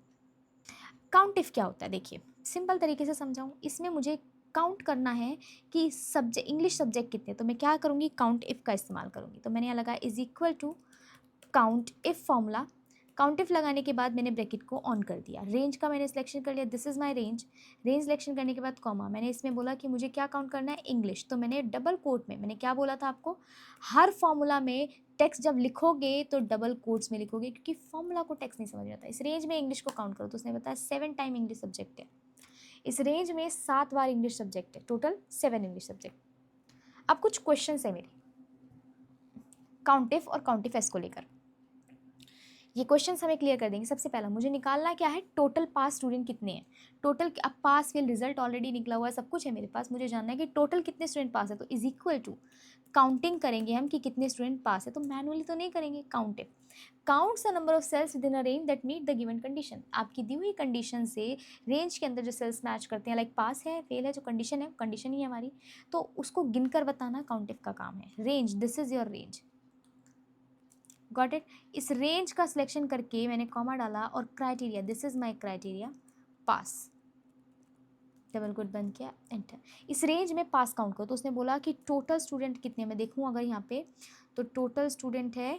काउंट इफ क्या होता है, देखिए सिंपल तरीके से समझाऊँ, इसमें मुझे काउंट करना है कि सब्जेक्ट इंग्लिश सब्जेक्ट कितने, तो मैं क्या करूँगी, काउंट इफ का इस्तेमाल करूँगी। तो मैंने यहाँ लगा is equal to count if formula. Count if लगाने के बाद मैंने ब्रैकेट को ऑन कर दिया, रेंज का मैंने सिलेक्शन कर लिया, this is my range. Range selection करने के बाद कॉमा, मैंने इसमें बोला कि मुझे क्या काउंट करना है, इंग्लिश, तो मैंने डबल कोट में, मैंने क्या बोला था आपको, हर फॉर्मूला में टेक्स्ट जब लिखोगे तो डबल कोट्स में लिखोगे, क्योंकि फॉर्मूला को टेक्स्ट नहीं समझ आता। इस रेंज में इंग्लिश को काउंट करो, तो उसने बताया 7 टाइम इंग्लिश सब्जेक्ट है, इस रेंज में 7 बार इंग्लिश सब्जेक्ट है, टोटल 7 इंग्लिश सब्जेक्ट। अब कुछ क्वेश्चन है मेरे काउंट इफ और काउंट इफ एस को लेकर, ये क्वेश्चंस हमें क्लियर कर देंगे। सबसे पहला मुझे निकालना क्या है, टोटल पास स्टूडेंट कितने हैं, टोटल, अब पास फेल रिजल्ट ऑलरेडी निकला हुआ है, सब कुछ है मेरे पास, मुझे जानना है कि टोटल कितने स्टूडेंट पास है, तो इज इक्वल टू काउंटिंग करेंगे हम कि कितने स्टूडेंट पास है, तो मैनुअली तो नहीं करेंगे, count if counts the number of cells within a range that meet the given condition. आपकी दी हुई कंडीशन से रेंज के अंदर जो सेल्स मैच करते हैं, लाइक पास है फेल है, जो कंडीशन है कंडीशन ही है हमारी, तो उसको गिनकर बताना काउंट इफ का काम है। Range, this is your range, got it. इस रेंज का सिलेक्शन करके मैंने कॉमा डाला और criteria, this is my criteria, pass, double quote बंद किया, एंटर। इस रेंज में पास काउंट करो। तो उसने बोला कि टोटल स्टूडेंट कितने, मैं देखूँ अगर यहाँ पे, तो टोटल स्टूडेंट है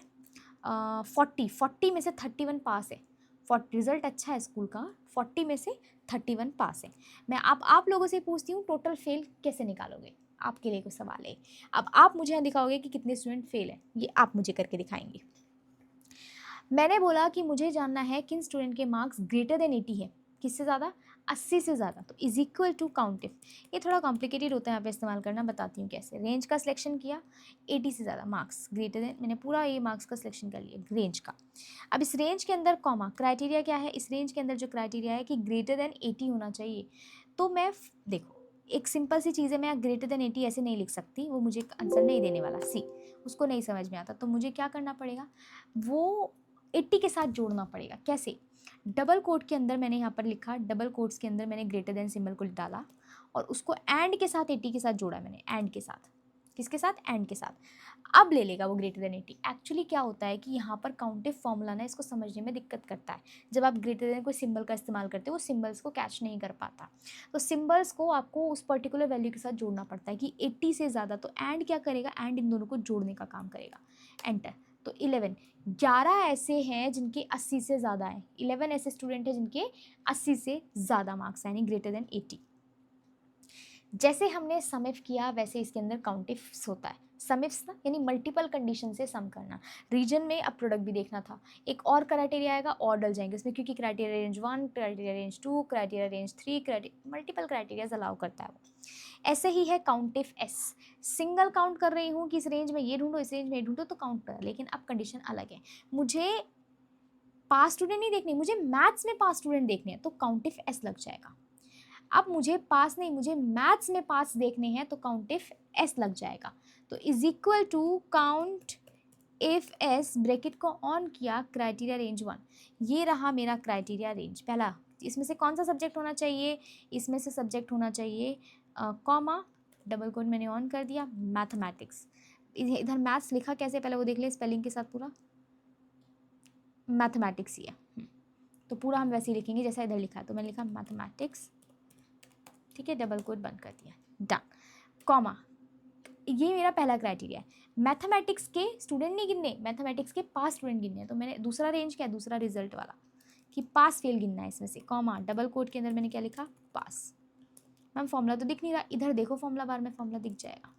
40 में से 31 पास है। रिजल्ट अच्छा है स्कूल का, 40 में से 31 पास है। मैं अब आप लोगों से पूछती हूँ टोटल फेल कैसे निकालोगे, आपके लिए कुछ सवाल है। अब आप मुझे यहाँ दिखाओगे कि कितने स्टूडेंट फेल है, ये आप मुझे करके दिखाएंगे। मैंने बोला कि मुझे जानना है किन स्टूडेंट के मार्क्स ग्रेटर देन 80 है, किससे ज़्यादा, 80 से ज़्यादा, तो is equal to count if. ये थोड़ा कॉम्प्लिकेटेड होता है यहाँ पे इस्तेमाल करना, बताती हूँ कैसे। रेंज का सिलेक्शन किया, 80 से ज़्यादा मार्क्स ग्रेटर देन, मैंने पूरा ये मार्क्स का सिलेक्शन कर लिया रेंज का। अब इस रेंज के अंदर कॉमा, क्राइटेरिया क्या है, इस रेंज के अंदर जो क्राइटेरिया है कि ग्रेटर देन 80 होना चाहिए। तो मैं देखो एक सिंपल सी चीज़ है, मैं ग्रेटर देन 80 ऐसे नहीं लिख सकती, वो मुझे आंसर नहीं देने वाला, सी उसको नहीं समझ में आता। तो मुझे क्या करना पड़ेगा, वो 80 के साथ जोड़ना पड़ेगा। कैसे, डबल कोट के अंदर मैंने यहाँ पर लिखा, डबल कोट्स के अंदर मैंने ग्रेटर देन सिंबल को डाला और उसको एंड के साथ 80 के साथ जोड़ा मैंने, एंड के साथ, किसके साथ, एंड के साथ। अब ले लेगा वो ग्रेटर देन 80। एक्चुअली क्या होता है कि यहाँ पर काउंटिव फॉर्मूला ना इसको समझने में दिक्कत करता है। जब आप ग्रेटर देन कोई सिंबल का इस्तेमाल करते हो वो सिंबल्स को कैच नहीं कर पाता, तो सिंबल्स को आपको उस पर्टिकुलर वैल्यू के साथ जोड़ना पड़ता है कि 80 से ज़्यादा। तो एंड क्या करेगा, एंड इन दोनों को जोड़ने का काम करेगा, एंटर। तो 11 ऐसे हैं जिनके 80 से ज़्यादा है, 11 ऐसे स्टूडेंट हैं जिनके 80 से ज़्यादा मार्क्स यानी ग्रेटर देन 80। जैसे हमने समिफ किया वैसे इसके अंदर काउंटिफ्स होता है। समिफ्स ना यानी मल्टीपल कंडीशन से सम करना। रीजन में अब प्रोडक्ट भी देखना था, एक और क्राइटेरिया आएगा और डल जाएंगे इसमें, क्योंकि criteria range 1, criteria range 2, criteria range 3, multiple criterias allow करता है वो। ऐसे ही है काउंटिफ एस, सिंगल काउंट कर रही हूँ कि इस रेंज में ये ढूंढो, इस रेंज में ये ढूंढो तो काउंट कर, लेकिन अब कंडीशन अलग है, मुझे पास स्टूडेंट नहीं देखने, मुझे मैथ्स में पास स्टूडेंट देखने हैं तो काउंटिफ एस लग जाएगा। अब मुझे पास नहीं, मुझे मैथ्स में पास देखने हैं तो काउंट इफ एस लग जाएगा। तो is equal to count if S, bracket को ऑन किया, क्राइटेरिया रेंज 1, ये रहा मेरा क्राइटेरिया रेंज पहला। इसमें से कौन सा सब्जेक्ट होना चाहिए, इसमें से सब्जेक्ट होना चाहिए कॉमा, डबल कोट मैंने ऑन कर दिया, मैथमेटिक्स। इधर मैथ्स लिखा कैसे पहले वो देख ले, स्पेलिंग के साथ पूरा मैथमेटिक्स ही है, तो पूरा हम वैसे ही लिखेंगे जैसा इधर लिखा है। तो मैंने लिखा मैथमेटिक्स, ठीक है, डबल कोट बंद कर दिया, डन, कॉमा, ये मेरा पहला क्राइटेरिया है। मैथमेटिक्स के स्टूडेंट नहीं गिनने, मैथमेटिक्स के पास स्टूडेंट गिनने हैं, तो मैंने दूसरा रेंज क्या है, दूसरा रिजल्ट वाला कि पास फेल गिनना है इसमें से, कॉमा, डबल कोट के अंदर मैंने क्या लिखा, पास। मैम फॉर्मूला तो दिख नहीं रहा, इधर देखो फॉर्मूला बार में फॉर्मूला दिख जाएगा।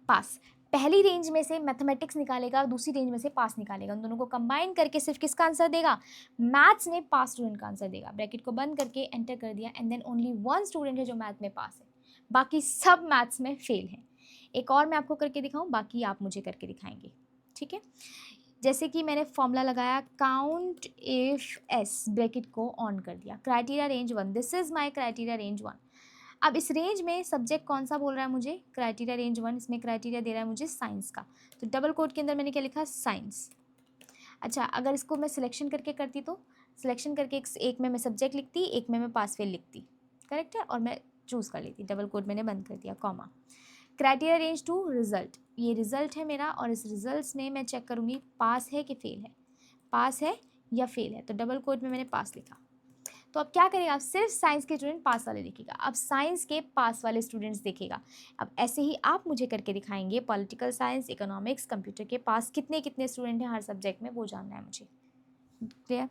पास पहली रेंज में से मैथमेटिक्स निकालेगा, दूसरी रेंज में से पास निकालेगा, उन दोनों को कंबाइन करके सिर्फ किसका आंसर देगा, मैथ्स में पास स्टूडेंट का आंसर देगा। ब्रैकेट को बंद करके एंटर कर दिया, एंड देन ओनली 1 स्टूडेंट है जो मैथ में पास है, बाकी सब मैथ्स में फेल है। एक और मैं आपको करके दिखाऊं, बाकी आप मुझे करके दिखाएंगे, ठीक है। जैसे कि मैंने फॉर्मूला लगाया, काउंट इफ एस, ब्रैकेट को ऑन कर दिया, criteria range 1, this is my criteria range 1। अब इस रेंज में सब्जेक्ट कौन सा बोल रहा है मुझे, क्राइटेरिया रेंज 1, इसमें क्राइटेरिया दे रहा है मुझे साइंस का, तो डबल कोट के अंदर मैंने क्या लिखा, साइंस। अच्छा, अगर इसको मैं सिलेक्शन करके करती तो सिलेक्शन करके एक में मैं सब्जेक्ट लिखती, एक में मैं पास फेल लिखती, करेक्ट है, और मैं चूज़ कर लेती, डबल कोट मैंने बंद कर दिया, कॉमा, क्राइटेरिया रेंज 2, रिजल्ट, ये रिजल्ट है मेरा, और इस रिजल्ट में मैं चेक करूँगी पास है कि फेल है, पास है या फेल है, तो डबल कोट में मैंने पास लिखा। तो अब क्या करेगा, आप सिर्फ साइंस के स्टूडेंट पास वाले देखेगा, अब साइंस के पास वाले स्टूडेंट्स देखेगा। अब ऐसे ही आप मुझे करके दिखाएंगे, पॉलिटिकल साइंस, इकोनॉमिक्स, कंप्यूटर के पास कितने कितने स्टूडेंट हैं हर सब्जेक्ट में, वो जानना है मुझे, क्लियर।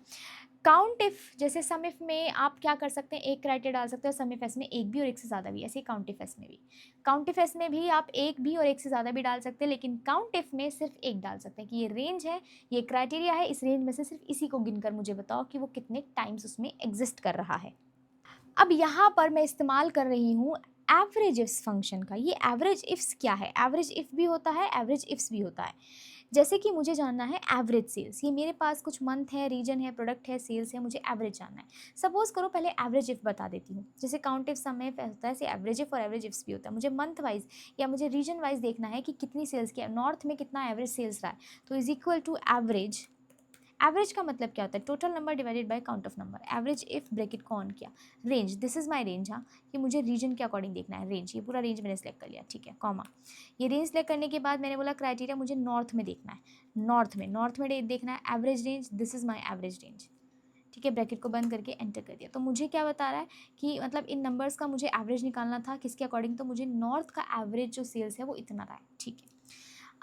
काउंट इफ, जैसे सम इफ में आप क्या कर सकते हैं, एक क्राइटेरिया डाल सकते हो, सम इफ एस में एक भी और एक से ज़्यादा भी, ऐसे काउंट इफ एस में भी, काउंट इफ एस में भी आप एक भी और एक से ज़्यादा भी डाल सकते हैं, लेकिन काउंट इफ में सिर्फ एक डाल सकते हैं कि ये रेंज है, ये क्राइटेरिया है, इस रेंज में से सिर्फ इसी को गिनकर मुझे बताओ कि वो कितने टाइम्स उसमें एग्जिस्ट कर रहा है। अब यहाँ पर मैं इस्तेमाल कर रही हूँ एवरेज इफ्स फंक्शन का। ये एवरेज इफ्स क्या है, एवरेज इफ भी होता है, एवरेज इफ्स भी होता है। जैसे कि मुझे जानना है एवरेज सेल्स, ये मेरे पास कुछ मंथ है, रीजन है, प्रोडक्ट है, सेल्स है, मुझे एवरेज जानना है। सपोज करो पहले एवरेज इफ बता देती हूँ, जैसे काउंट इफ सम इफ होता है, ऐसे एवरेज इफ और एवरेज इफ्स भी होता है। मुझे मंथ वाइज या मुझे रीजन वाइज देखना है कि कितनी सेल्स की, नॉर्थ में कितना एवरेज सेल्स रहा है, तो is equal to average average का मतलब क्या होता है, total number divided by count of number. Average if bracket को ऑन किया, range, this is my range, हाँ कि मुझे रीजन के अकॉर्डिंग देखना है, रेंज, ये पूरा रेंज मैंने सेलेक्ट कर लिया, ठीक है, कॉमा, ये रेंज सेलेक्ट करने के बाद मैंने बोला क्राइटेरिया मुझे नॉर्थ में देखना है, नॉर्थ में देखना है average range, this is my average range, ठीक है, ब्रैकेट को बंद करके एंटर कर दिया। तो मुझे क्या बता रहा है कि मतलब इन नंबर्स का मुझे एवरेज निकालना था, किसके अकॉर्डिंग, तो मुझे नॉर्थ का एवरेज जो सेल्स है वो इतना रहा है, ठीक है।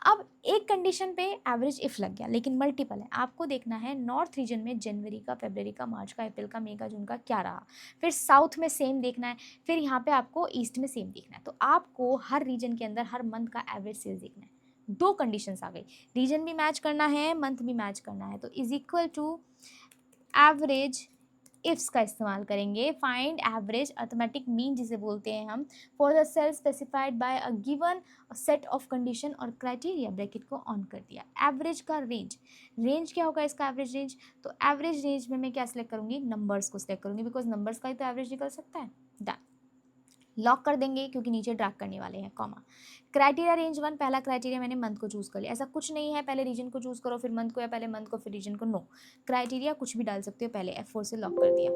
अब एक कंडीशन पे एवरेज इफ लग गया, लेकिन मल्टीपल है, आपको देखना है नॉर्थ रीजन में जनवरी का, फरवरी का, मार्च का, अप्रैल का, मई का, जून का क्या रहा, फिर साउथ में सेम देखना है, फिर यहाँ पे आपको ईस्ट में सेम देखना है। तो आपको हर रीजन के अंदर हर मंथ का एवरेज सेल्स देखना है। दो कंडीशंस आ गई, रीजन भी मैच करना है, मंथ भी मैच करना है, तो is equal to average ifs का इस्तेमाल करेंगे, फाइंड एवरेज अर्थमेटिक मीन जिसे बोलते हैं हम, for the cell specified by a given set of condition और क्राइटेरिया, ब्रैकेट को ऑन कर दिया। एवरेज का रेंज, रेंज क्या होगा इसका एवरेज रेंज, तो एवरेज रेंज में मैं क्या सिलेक्ट करूंगी, नंबर्स को सिलेक्ट करूंगी, बिकॉज नंबर्स का ही तो एवरेज निकल सकता है। डन, लॉक कर देंगे क्योंकि नीचे ड्रैग करने वाले हैं, कॉमा, क्राइटेरिया रेंज 1, पहला क्राइटेरिया मैंने मंथ को चूज कर लिया, ऐसा कुछ नहीं है पहले रीजन को चूज करो फिर मंथ को, या पहले मंथ को फिर रीजन को, नो, क्राइटेरिया कुछ भी डाल सकते हो पहले, F4 से लॉक कर दिया।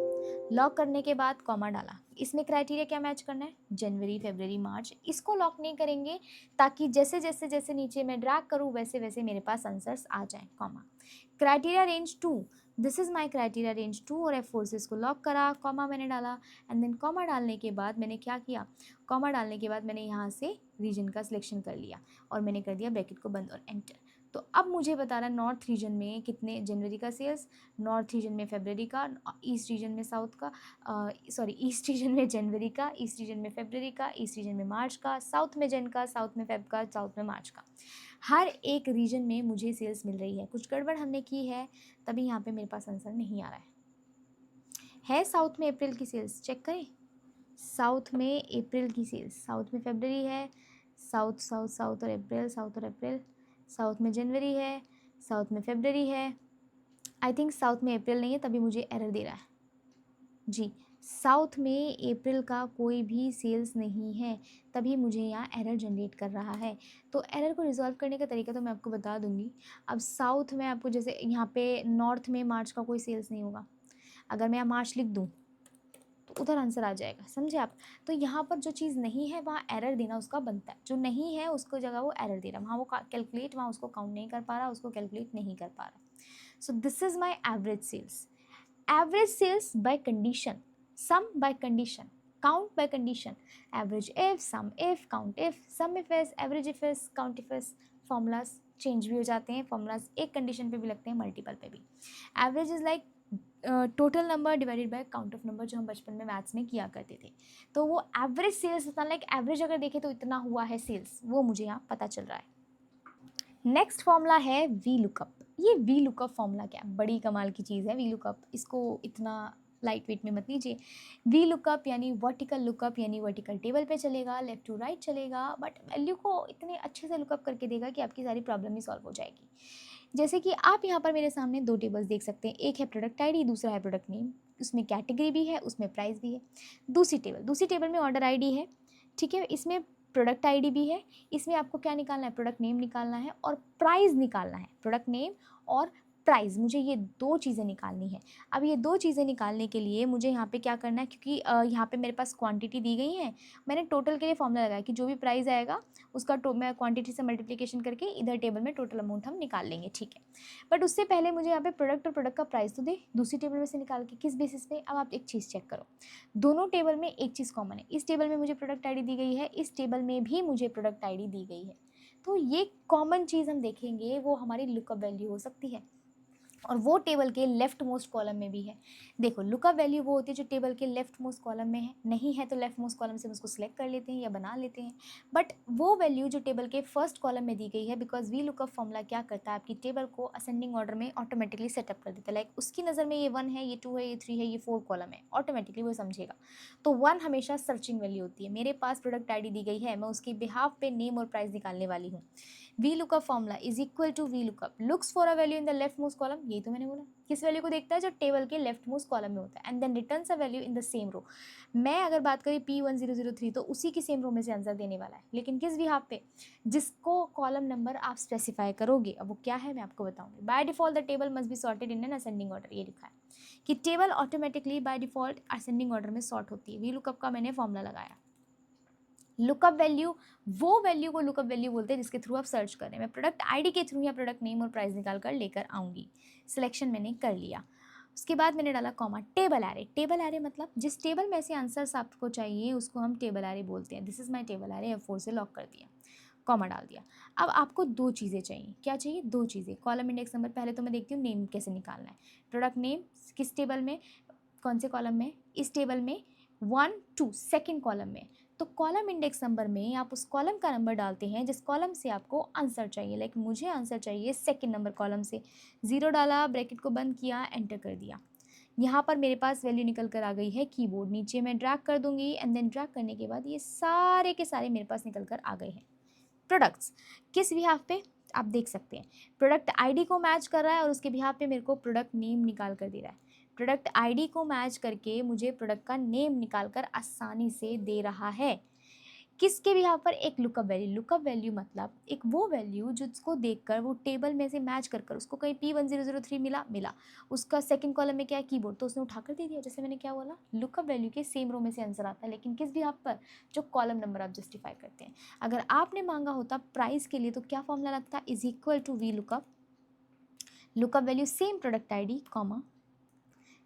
लॉक करने के बाद कॉमा डाला, इसमें क्राइटेरिया क्या मैच करना है, जनवरी, फरवरी, मार्च, इसको लॉक नहीं करेंगे ताकि जैसे जैसे जैसे नीचे मैं ड्रैग करूँ वैसे वैसे मेरे पास आंसर्स आ जाएं, comma, criteria range 2, this is my criteria range 2, और F4 से इसको लॉक करा, कॉमा मैंने डाला, एंड देन कॉमा डालने के बाद मैंने क्या किया, कॉमा डालने के बाद मैंने यहाँ से रीजन का सिलेक्शन कर लिया और मैंने कर दिया ब्रैकेट को बंद और एंटर। तो अब मुझे बता रहा है नॉर्थ रीजन में कितने जनवरी का सेल्स, नॉर्थ रीजन में फरवरी का, ईस्ट रीजन में साउथ का, सॉरी ईस्ट रीजन में जनवरी का, ईस्ट रीजन में फरवरी का, ईस्ट रीजन में मार्च का, साउथ में जन का, साउथ में फेब का, साउथ में मार्च का, हर एक रीजन में मुझे सेल्स मिल रही है। कुछ गड़बड़ हमने की है तभी यहाँ पे मेरे पास आंसर नहीं आ रहा है साउथ में अप्रैल की सेल्स चेक करें, साउथ में अप्रैल की सेल्स, साउथ में फरवरी है, साउथ साउथ साउथ और अप्रैल, साउथ और अप्रैल, साउथ में जनवरी है, साउथ में फरवरी है, आई थिंक साउथ में अप्रैल नहीं है तभी मुझे एरर दे रहा है जी, साउथ में अप्रैल का कोई भी सेल्स नहीं है तभी मुझे यहाँ एरर जनरेट कर रहा है। तो एरर को रिजॉल्व करने का तरीका तो मैं आपको बता दूंगी। अब साउथ में आपको जैसे यहाँ पे नॉर्थ में मार्च का कोई सेल्स नहीं होगा, अगर मैं यहाँ मार्च लिख दूँ तो उधर आंसर आ जाएगा, समझे आप। तो यहाँ पर जो चीज़ नहीं है वहाँ एरर देना उसका बनता है, जो नहीं है उसको जगह वो एरर दे रहा है, वहाँ वो कैलकुलेट, वहाँ उसको काउंट नहीं कर पा रहा, उसको कैलकुलेट नहीं कर पा रहा। So this is my average sales, average sales by condition, sum by condition, count by condition, average if, sum if, count if, sum if S, average if S, count if S, formulas change भी हो जाते हैं, formulas एक condition पे भी लगते हैं, multiple पे भी। Average is like total number divided by count of number, जो हम बचपन में मैथ्स में किया करते थे। तो वो एवरेज सेल्स इतना, लाइक एवरेज अगर देखें तो इतना हुआ है सेल्स, वो मुझे यहाँ पता चल रहा है। नेक्स्ट फॉर्मूला है वी लुकअप। ये वी लुकअप फॉर्मूला क्या है, बड़ी कमाल की चीज़ है वी लुकअप, इसको इतना लाइट वेट में मत लीजिए। वी लुकअप यानी वर्टिकल लुकअप, यानी वर्टिकल टेबल पे चलेगा, लेफ्ट टू राइट चलेगा, बट वैल्यू को इतने अच्छे से लुकअप करके देगा कि आपकी सारी प्रॉब्लम ही सॉल्व हो जाएगी। जैसे कि आप यहाँ पर मेरे सामने दो टेबल्स देख सकते हैं, एक है प्रोडक्ट आईडी, दूसरा है प्रोडक्ट नेम, उसमें कैटेगरी भी है, उसमें प्राइस भी है। दूसरी टेबल में ऑर्डर आईडी है, ठीक है, इसमें प्रोडक्ट आईडी भी है, इसमें आपको क्या निकालना है, प्रोडक्ट नेम निकालना है और प्राइस निकालना है, प्रोडक्ट नेम और प्राइस, मुझे ये दो चीज़ें निकालनी है। अब ये दो चीज़ें निकालने के लिए मुझे यहाँ पे क्या करना है, क्योंकि यहाँ पे मेरे पास क्वांटिटी दी गई है, मैंने टोटल के लिए फॉर्मूला लगाया कि जो भी प्राइस आएगा उसका मैं क्वांटिटी से मल्टीप्लिकेशन करके इधर टेबल में टोटल अमाउंट हम निकाल लेंगे, ठीक है। बट उससे पहले मुझे यहाँ पे प्रोडक्ट और प्रोडक्ट का प्राइस तो दे दूसरी टेबल में से निकाल के, किस बेसिस पे। अब आप एक चीज़ चेक करो, दोनों टेबल में एक चीज़ कॉमन है, इस टेबल में मुझे प्रोडक्ट आईडी दी गई है, इस टेबल में भी मुझे प्रोडक्ट आईडी दी गई है। तो ये कॉमन चीज़ हम देखेंगे वो हमारी लुकअप वैल्यू हो सकती है, और वो टेबल के लेफ्ट मोस्ट कॉलम में भी है। देखो लुकअप वैल्यू वो होती है जो टेबल के लेफ्ट मोस्ट कॉलम में है, नहीं है तो लेफ्ट मोस्ट कॉलम से हम उसको सिलेक्ट कर लेते हैं या बना लेते हैं। बट वो वैल्यू जो टेबल के फर्स्ट कॉलम में दी गई है, बिकॉज वी लुकअप फॉर्मूला क्या करता है, आपकी टेबल को असेंडिंग ऑर्डर में ऑटोमेटिकली सेटअप कर देता है। लाइक उसकी नज़र में ये 1 है, ये 2 है, ये 3 है, ये 4 कॉलम है, ऑटोमेटिकली वो समझेगा। तो 1 हमेशा सर्चिंग वैल्यू होती है, मेरे पास प्रोडक्ट आईडी दी गई है, मैं उसकी बिहाफ पे नेम और प्राइस निकालने वाली हूँ। V lookup formula is equal to V lookup looks for a value in the left most column, यही तो मैंने बोला। किस वैल्यू को देखता है? जो टेबल के लेफ्ट मोस्ट कॉलम में होता है, and then returns a value in the same row. मैं अगर बात करें P1003 तो उसी की सेम रो में से आंसर देने वाला है, लेकिन किस बिहाफ पे? जिसको कॉलम नंबर आप स्पेसिफाई करोगे। अब वो क्या है मैं आपको बताऊंगी। By default the table must be sorted in an ascending order, ये लिखा है कि table automatically by default ascending order में सॉर्ट होती है। वी लुकअप का मैंने फॉर्मूला लगाया। लुकअप वैल्यू, वो वैल्यू को लुकअप वैल्यू बोलते हैं जिसके थ्रू आप सर्च करें। मैं प्रोडक्ट आईडी के थ्रू या प्रोडक्ट नेम और प्राइस निकाल कर लेकर आऊँगी। सिलेक्शन मैंने कर लिया। उसके बाद मैंने डाला comma, table array. Table array मतलब जिस टेबल में से आंसर्स आपको चाहिए उसको हम टेबल एरे बोलते हैं। This is my table array, F4 से लॉक कर दिया, कॉमा डाल दिया। अब आपको दो चीज़ें चाहिए। क्या चाहिए? दो चीज़ें। Column index number. पहले तो मैं देखती हूँ नेम कैसे निकालना है। प्रोडक्ट नेम किस टेबल में, कौन से कॉलम में? इस टेबल में 1 2 सेकेंड कॉलम में। तो कॉलम इंडेक्स नंबर में आप उस कॉलम का नंबर डालते हैं जिस कॉलम से आपको आंसर चाहिए। लाइक मुझे आंसर चाहिए सेकेंड नंबर कॉलम से। 0 डाला, ब्रैकेट को बंद किया, एंटर कर दिया। यहाँ पर मेरे पास वैल्यू निकल कर आ गई है कीबोर्ड। नीचे मैं ड्रैग कर दूंगी, एंड देन ड्रैग करने के बाद ये सारे के सारे मेरे पास निकल कर आ गए हैं। प्रोडक्ट्स किस बिहाफ पे आप देख सकते हैं, प्रोडक्ट आईडी को मैच कर रहा है और उसके बिहाफ पे मेरे को प्रोडक्ट नेम निकाल कर दे रहा है। प्रोडक्ट आईडी को मैच करके मुझे प्रोडक्ट का नेम निकाल कर आसानी से दे रहा है। किसके भी यहाँ पर? एक लुकअप वैल्यू। लुकअप वैल्यू मतलब एक वो वैल्यू जिसको देखकर वो टेबल में से मैच कर कर उसको कहीं P1003 मिला, उसका सेकंड कॉलम में क्या है? कीबोर्ड, तो उसने उठाकर दे दिया। जैसे मैंने क्या बोला, लुकअप वैल्यू के सेम रो में से आंसर आता है, लेकिन किस भी यहाँ पर? जो कॉलम नंबर आप जस्टिफाई करते हैं। अगर आपने मांगा होता प्राइस के लिए तो क्या फॉर्मूला लगता? Is equal to V lookup, lookup value same product I D, comma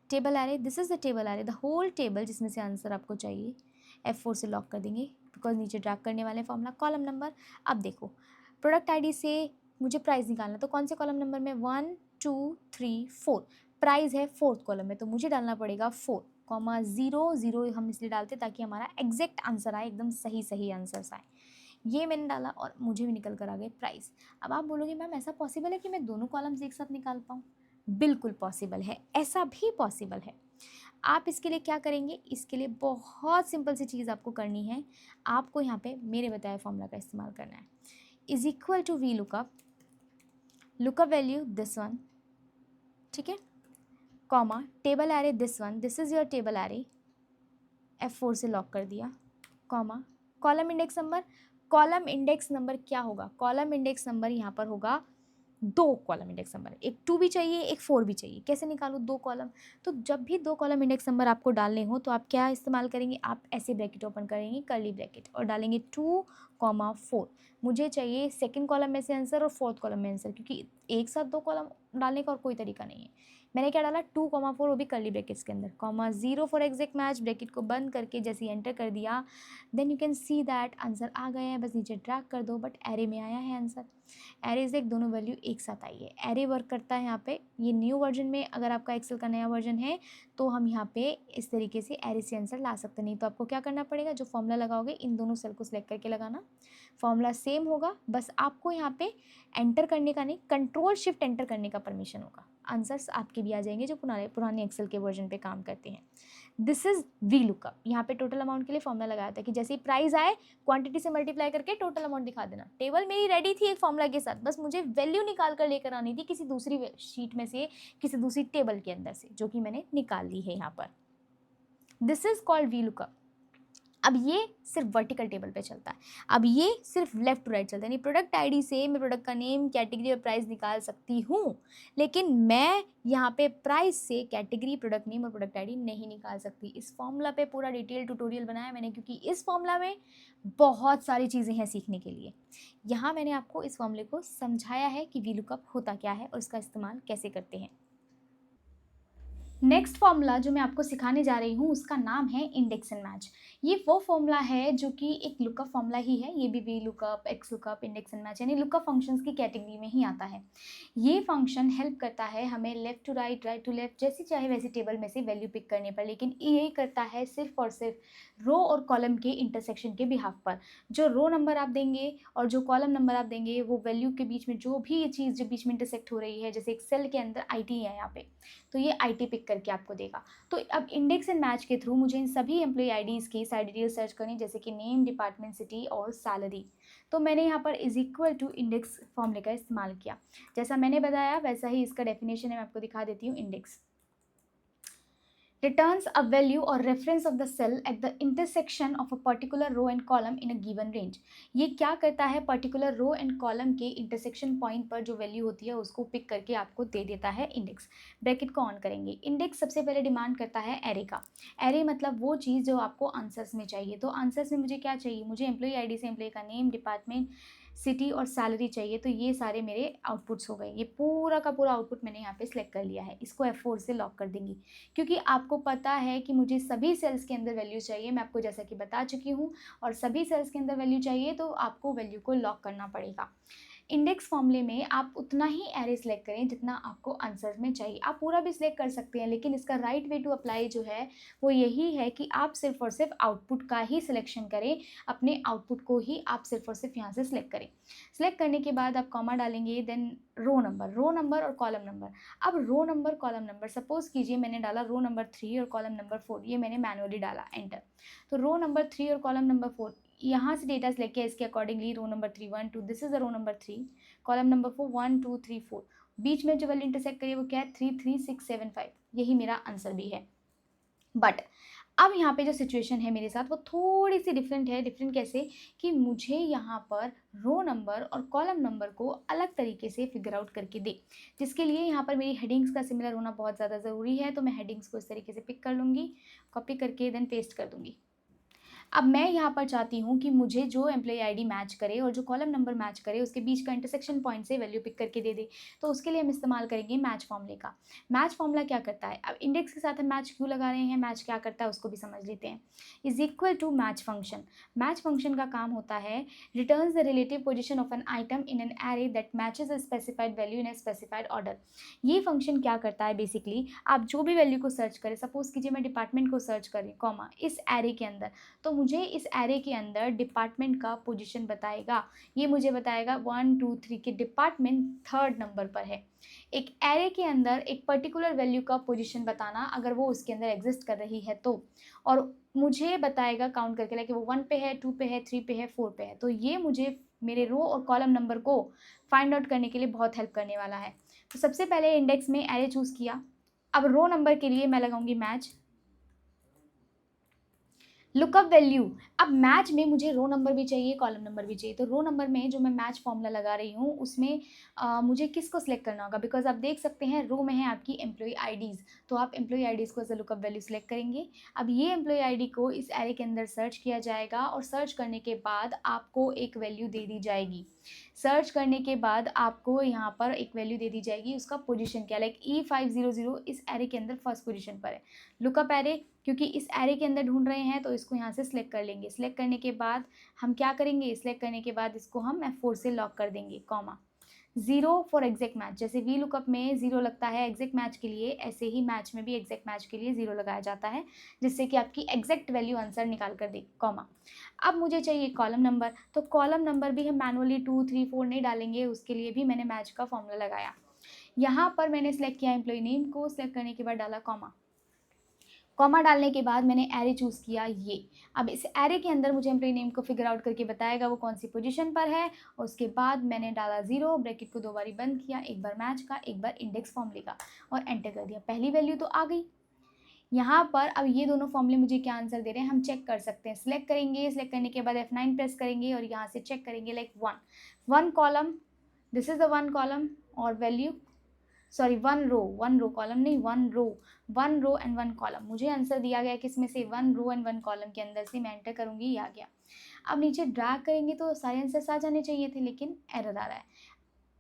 table array. This is the table array, the whole table जिसमें से आंसर आपको चाहिए। F4 से लॉक कर देंगे बिकॉज नीचे ड्रैग करने वाले फॉर्मूला। कॉलम नंबर, अब देखो प्रोडक्ट आईडी से मुझे प्राइस निकालना, तो कौन से कॉलम नंबर में? 1 2 3 4। प्राइस है फोर्थ कॉलम में, तो मुझे डालना पड़ेगा 4 कॉमा 0 0। हम इसलिए डालते ताकि हमारा एग्जैक्ट आंसर आए, एकदम सही सही आंसर्स आए। ये मैंने डाला और मुझे भी निकल कर आ गए प्राइस। अब आप बोलोगे मैम ऐसा पॉसिबल है कि मैं दोनों कॉलम्स एक साथ निकाल पाऊँ? बिल्कुल पॉसिबल है, ऐसा भी पॉसिबल है। आप इसके लिए क्या करेंगे? इसके लिए बहुत सिंपल सी चीज़ आपको करनी है। आपको यहाँ पे मेरे बताए फॉर्मूला का इस्तेमाल करना है। Is equal to V lookup, lookup value this one, ठीक है, comma table array this one, this is your table array, F4 से लॉक कर दिया, comma column index number. Column index number क्या होगा? कॉलम इंडेक्स नंबर यहाँ पर होगा 2 कॉलम इंडेक्स नंबर, एक 2 भी चाहिए, एक 4 भी चाहिए। कैसे निकालूँ 2 कॉलम? तो जब भी 2 कॉलम इंडेक्स नंबर आपको डालने हो तो आप क्या इस्तेमाल करेंगे? आप ऐसे ब्रैकेट ओपन करेंगे, कर्ली ब्रैकेट, और डालेंगे 2 कॉमा 4। मुझे चाहिए सेकंड कॉलम में से आंसर और फोर्थ कॉलम में आंसर, क्योंकि एक साथ 2 कॉलम डालने का और कोई तरीका नहीं है। मैंने क्या डाला? 2 कॉमा 4, वो भी कर्ली ब्रैकेट्स के अंदर, comma 0 for exact match. Bracket को बंद करके जैसे एंटर कर दिया, then you can see that answer आ गए हैं। बस नीचे ड्रैग कर दो, बट एरे में आया है आंसर। एरे से एक दोनों वैल्यू एक साथ आई है। एरे वर्क करता है यहाँ पे। ये न्यू वर्जन में अगर आपका एक्सेल का नया वर्जन है तो हम यहाँ पे इस तरीके से एरे से आंसर ला सकते नहीं। तो आपको क्या करना पड़ेगा? जो फॉर्मूला लगाओगे इन दोनों सेल को सिलेक्ट करके लगाना। फॉर्मूला सेम होगा, बस आपको यहाँ पे एंटर करने का नहीं, कंट्रोल शिफ्ट एंटर करने का परमिशन होगा। आंसर्स आपके भी आ जाएंगे जो पुराने एक्सेल के वर्जन पे काम करते हैं। This is V lookup. यहाँ पे टोटल अमाउंट के लिए फॉर्मूला लगाया था कि जैसे ही प्राइस आए क्वांटिटी से मल्टीप्लाई करके टोटल अमाउंट दिखा देना। टेबल मेरी रेडी थी एक फॉर्मूला के साथ, बस मुझे वैल्यू निकाल कर लेकर आनी थी किसी दूसरी शीट में से, किसी दूसरी टेबल के अंदर से, जो कि मैंने निकाल ली है यहाँ पर। This is called V lookup. अब ये सिर्फ वर्टिकल टेबल पे चलता है, अब ये सिर्फ लेफ्ट टू राइट चलता है। यानी प्रोडक्ट आईडी से मैं प्रोडक्ट का नेम, कैटेगरी और प्राइस निकाल सकती हूँ, लेकिन मैं यहाँ पे प्राइस से कैटेगरी, प्रोडक्ट नेम और प्रोडक्ट आईडी नहीं निकाल सकती। इस फॉर्मूला पे पूरा डिटेल ट्यूटोरियल बनाया मैंने, क्योंकि इस फॉर्मूला में बहुत सारी चीज़ें हैं सीखने के लिए। यहाँ मैंने आपको इस फॉर्मूले को समझाया है कि वी लुकअप होता क्या है और इसका इस्तेमाल कैसे करते हैं। नेक्स्ट फॉर्मूला जो मैं आपको सिखाने जा रही हूँ उसका नाम है इंडेक्स एंड मैच। ये वो फॉर्मूला है जो कि एक लुकअप फॉर्मूला ही है। ये भी V lookup, x lookup, index and match यानी लुकअप फंक्शंस की कैटेगरी में ही आता है। ये फंक्शन हेल्प करता है हमें left to right, right to left, जैसी चाहे वैसी टेबल में से वैल्यू पिक करने पर, लेकिन ये करता है सिर्फ और सिर्फ रो और कॉलम के इंटरसेक्शन के बिहाफ पर। जो रो नंबर आप देंगे और जो कॉलम नंबर आप देंगे वो वैल्यू के बीच में जो भी ये चीज़ जो बीच में इंटरसेक्ट हो रही है, जैसे एक सेल के अंदर IT है यहाँ पे, तो ये IT पिक करके आपको देगा। तो अब इंडेक्स एंड मैच के थ्रू मुझे इन सभी एम्प्लॉई आईडीज़ की सारी डिटेल सर्च करनी, जैसे कि नेम, डिपार्टमेंट, सिटी और सैलरी। तो मैंने यहाँ पर इज इक्वल टू इंडेक्स फॉर्मूले का इस्तेमाल किया। जैसा मैंने बताया वैसा ही इसका डेफिनेशन है, मैं आपको दिखा देती हूँ। Index returns a value or reference of the cell at the intersection of a particular row and column in a given range। ये क्या करता है, पर्टिकुलर रो एंड कॉलम के इंटरसेक्शन पॉइंट पर जो वैल्यू होती है उसको पिक करके आपको दे देता है इंडेक्स। ब्रैकेट को ऑन करेंगे। इंडेक्स सबसे पहले डिमांड करता है एरे का। एरे मतलब वो चीज़ जो आपको आंसर्स में चाहिए। तो आंसर्स में मुझे क्या चाहिए, मुझे एम्प्लॉई आईडी से एम्प्लॉई का नेम, डिपार्टमेंट, सिटी और सैलरी चाहिए। तो ये सारे मेरे आउटपुट्स हो गए। ये पूरा का पूरा आउटपुट मैंने यहाँ पे सिलेक्ट कर लिया है। इसको F4 से लॉक कर देंगी, क्योंकि आपको पता है कि मुझे सभी सेल्स के अंदर वैल्यू चाहिए। मैं आपको जैसा कि बता चुकी हूँ, और सभी सेल्स के अंदर वैल्यू चाहिए तो आपको वैल्यू को लॉक करना पड़ेगा। इंडेक्स फॉर्मूले में आप उतना ही एरे सिलेक्ट करें जितना आपको आंसर में चाहिए। आप पूरा भी सिलेक्ट कर सकते हैं, लेकिन इसका राइट वे टू अप्लाई जो है वो यही है कि आप सिर्फ और सिर्फ आउटपुट का ही सिलेक्शन करें। अपने आउटपुट को ही आप सिर्फ और सिर्फ यहाँ से सिलेक्ट करें। सिलेक्ट करने के बाद आप कॉमा डालेंगे, देन रो नंबर और कॉलम नंबर। अब row number, column number, suppose कीजिए मैंने डाला रो नंबर 3 और कॉलम नंबर 4, ये मैंने मैनुअली डाला, एंटर। तो रो नंबर 3 और कॉलम नंबर 4, यहाँ से डेटा लेके इसके accordingly row number 3 1 2, this is the row number 3, column number 4 1 2 3 4, बीच में जो वैल्यू इंटरसेक्ट करिए वो क्या है, 3 3 6 7 5, यही मेरा आंसर भी है। बट अब यहाँ पे जो सिचुएशन है मेरे साथ वो थोड़ी सी डिफरेंट है। डिफरेंट कैसे, कि मुझे यहाँ पर रो नंबर और कॉलम नंबर को अलग तरीके से फिगर आउट करके दे, जिसके लिए यहाँ पर मेरी हेडिंग्स का सिमिलर होना बहुत ज़्यादा ज़रूरी है। तो मैं हेडिंग्स को इस तरीके से पिक कर लूँगी, कॉपी करके देन पेस्ट कर दूँगी। अब मैं यहाँ पर चाहती हूँ कि मुझे जो एम्प्लॉई आईडी मैच करे और जो कॉलम नंबर मैच करे उसके बीच का इंटरसेक्शन पॉइंट से वैल्यू पिक करके दे दे। तो उसके लिए हम इस्तेमाल करेंगे मैच फॉर्मूले का। मैच फॉर्मूला क्या करता है, अब इंडेक्स के साथ हम मैच क्यों लगा रहे हैं, मैच क्या करता है उसको भी समझ लेते हैं। Is equal to match function. Match function का काम होता है returns the relative position of an item in an array that matches a specified value in a specified order. ये फंक्शन क्या करता है, बेसिकली आप जो भी वैल्यू को सर्च करें, सपोज कीजिए मैं डिपार्टमेंट को सर्च करें कॉमा इस एरे के अंदर, तो मुझे इस एरे के अंदर डिपार्टमेंट का पोजीशन बताएगा। ये मुझे बताएगा 1 2 3 के डिपार्टमेंट 3rd नंबर पर है। एक एरे के अंदर एक पर्टिकुलर वैल्यू का पोजीशन बताना, अगर वो उसके अंदर एग्जिस्ट कर रही है तो, और मुझे बताएगा काउंट करके लाइक वो 1 पे है, 2 पे है, 3 पे है, 4 पे है। तो ये मुझे मेरे रो और कॉलम नंबर को फाइंड आउट करने के लिए बहुत हेल्प करने वाला है। तो सबसे पहले इंडेक्स में एरे चूज़ किया। अब रो नंबर के लिए मैं लगाऊंगी मैच लुकअप वैल्यू। अब मैच में मुझे रो नंबर भी चाहिए, कॉलम नंबर भी चाहिए। तो रो नंबर में जो मैं मैच फॉर्मूला लगा रही हूँ उसमें मुझे किसको सिलेक्ट करना होगा, बिकॉज आप देख सकते हैं रो में है आपकी एम्प्लॉई आईडीज़, तो आप एम्प्लॉई आईडीज़ को as a lookup value select करेंगे। अब ये एम्प्लॉई आईडी को इस एरे के अंदर सर्च किया जाएगा और सर्च करने के बाद आपको एक वैल्यू दे दी जाएगी। सर्च करने के बाद आपको यहाँ पर एक वैल्यू दे दी जाएगी, उसका पोजीशन क्या, लाइक E500 इस एरे के अंदर फर्स्ट पोजीशन पर है। लुकअप एरे, क्योंकि इस एरे के अंदर ढूंढ रहे हैं तो इसको यहाँ से सिलेक्ट कर लेंगे। सिलेक्ट करने के बाद हम क्या करेंगे, सिलेक्ट करने के बाद इसको हम F4 से लॉक कर देंगे, कॉमा 0 फॉर एग्जैक्ट मैच। जैसे वी लुकअप में 0 लगता है एग्जैक्ट मैच के लिए, ऐसे ही मैच में भी एग्जैक्ट मैच के लिए 0 लगाया जाता है, जिससे कि आपकी एग्जैक्ट वैल्यू आंसर निकाल कर दे, कॉमा। अब मुझे चाहिए कॉलम नंबर, तो कॉलम नंबर भी हम मैनुअली 2 3 4 नहीं डालेंगे, उसके लिए भी मैंने मैच का फॉर्मूला लगाया। यहाँ पर मैंने सेलेक्ट किया एम्प्लॉय नेम को, सिलेक्ट करने के बाद डाला कॉमा। कॉमा डालने के बाद मैंने एरे चूज़ किया ये। अब इस एरे के अंदर मुझे एम्प्लॉय नेम को फिगर आउट करके बताएगा वो कौन सी पोजीशन पर है। उसके बाद मैंने डाला 0, ब्रैकेट को 2 बारी बंद किया, एक बार मैच का, एक बार इंडेक्स फॉर्मूले का, और एंटर कर दिया। पहली वैल्यू तो आ गई। यहाँ पर अब ये दोनों फॉर्मूले मुझे क्या आंसर दे रहे हैं हम चेक कर सकते हैं। सिलेक्ट करेंगे, सिलेक्ट करने के बाद F9 प्रेस करेंगे और यहाँ से चेक करेंगे, like 1 column, this is the 1 column, और वैल्यू सॉरी 1 रो कॉलम नहीं, 1 रो एंड 1 कॉलम। मुझे आंसर दिया गया कि इसमें से 1 रो एंड 1 कॉलम के अंदर से मैं एंटर करूंगी, ये आ गया। अब नीचे ड्रैग करेंगे तो सारे आंसर्स आ जाने चाहिए थे, लेकिन एरर आ रहा है।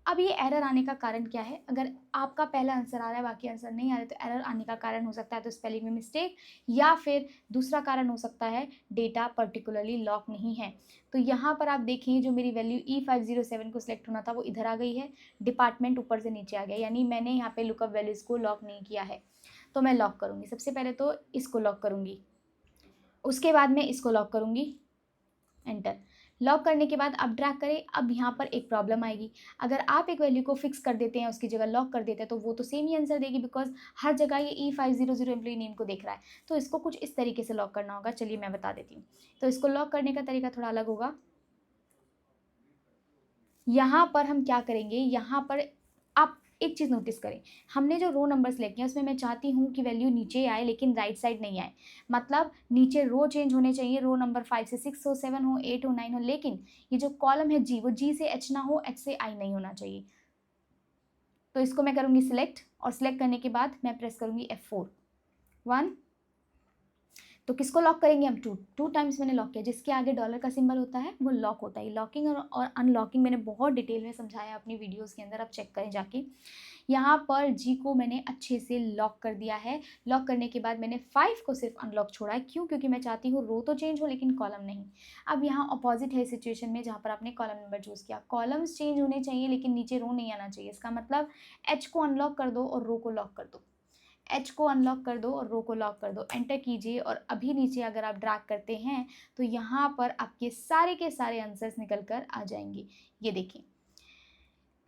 अब ये एरर आने का कारण क्या है, अगर आपका पहला आंसर आ रहा है बाकी आंसर नहीं आ रहे, तो एरर आने का कारण हो सकता है तो स्पेलिंग में मिस्टेक, या फिर दूसरा कारण हो सकता है डेटा पर्टिकुलरली लॉक नहीं है। तो यहाँ पर आप देखें जो मेरी वैल्यू E507 को सिलेक्ट होना था वो इधर आ गई है, डिपार्टमेंट ऊपर से नीचे आ गया, यानी मैंने यहाँ पे लुकअप वैल्यूज़ को लॉक नहीं किया है। तो मैं लॉक करूँगी, सबसे पहले तो इसको लॉक करूँगी, उसके बाद मैं इसको लॉक करूँगी, एंटर। लॉक करने के बाद आप ड्रैग करें। अब यहाँ पर एक प्रॉब्लम आएगी, अगर आप एक वैल्यू को फिक्स कर देते हैं, उसकी जगह लॉक कर देते हैं, तो वो तो सेम ही आंसर देगी, बिकॉज हर जगह ये E500 एम्प्लॉय नेम को देख रहा है। तो इसको कुछ इस तरीके से लॉक करना होगा। चलिए मैं बता देती हूँ। तो इसको लॉक करने का तरीका थोड़ा अलग होगा। यहाँ पर हम क्या करेंगे, यहाँ पर आप एक चीज़ नोटिस करें, हमने जो रो नंबर सेलेक्ट किया उसमें मैं चाहती हूँ कि वैल्यू नीचे आए लेकिन राइट साइड नहीं आए। मतलब नीचे रो चेंज होने चाहिए, रो नंबर 5 से 6 हो, 7 हो, 8 हो, 9 हो, लेकिन ये जो कॉलम है जी, वो जी से एच ना हो, एच से आई नहीं होना चाहिए। तो इसको मैं करूँगी सिलेक्ट, और सिलेक्ट करने के बाद मैं प्रेस करूँगी F4। 1, तो किसको लॉक करेंगे हम, टू टाइम्स मैंने लॉक किया। जिसके आगे डॉलर का सिंबल होता है वो लॉक होता है। लॉकिंग और अनलॉकिंग मैंने बहुत डिटेल में समझाया अपनी वीडियोस के अंदर, आप चेक करें जाके। यहाँ पर जी को मैंने अच्छे से लॉक कर दिया है। लॉक करने के बाद मैंने 5 को सिर्फ अनलॉक छोड़ा है। क्यों? क्योंकि मैं चाहती हूँ रो तो चेंज हो लेकिन कॉलम नहीं। अब यहाँ अपोजिट है सिचुएशन में, जहाँ पर आपने कॉलम नंबर चूज़ किया। कॉलम्स चेंज होने चाहिए लेकिन नीचे रो नहीं आना चाहिए। इसका मतलब एच को अनलॉक कर दो और रो को लॉक कर दो। एच को अनलॉक कर दो और रो को लॉक कर दो। एंटर कीजिए और अभी नीचे अगर आप ड्रैग करते हैं तो यहाँ पर आपके सारे के सारे आंसर्स निकल कर आ जाएंगे। ये देखिए,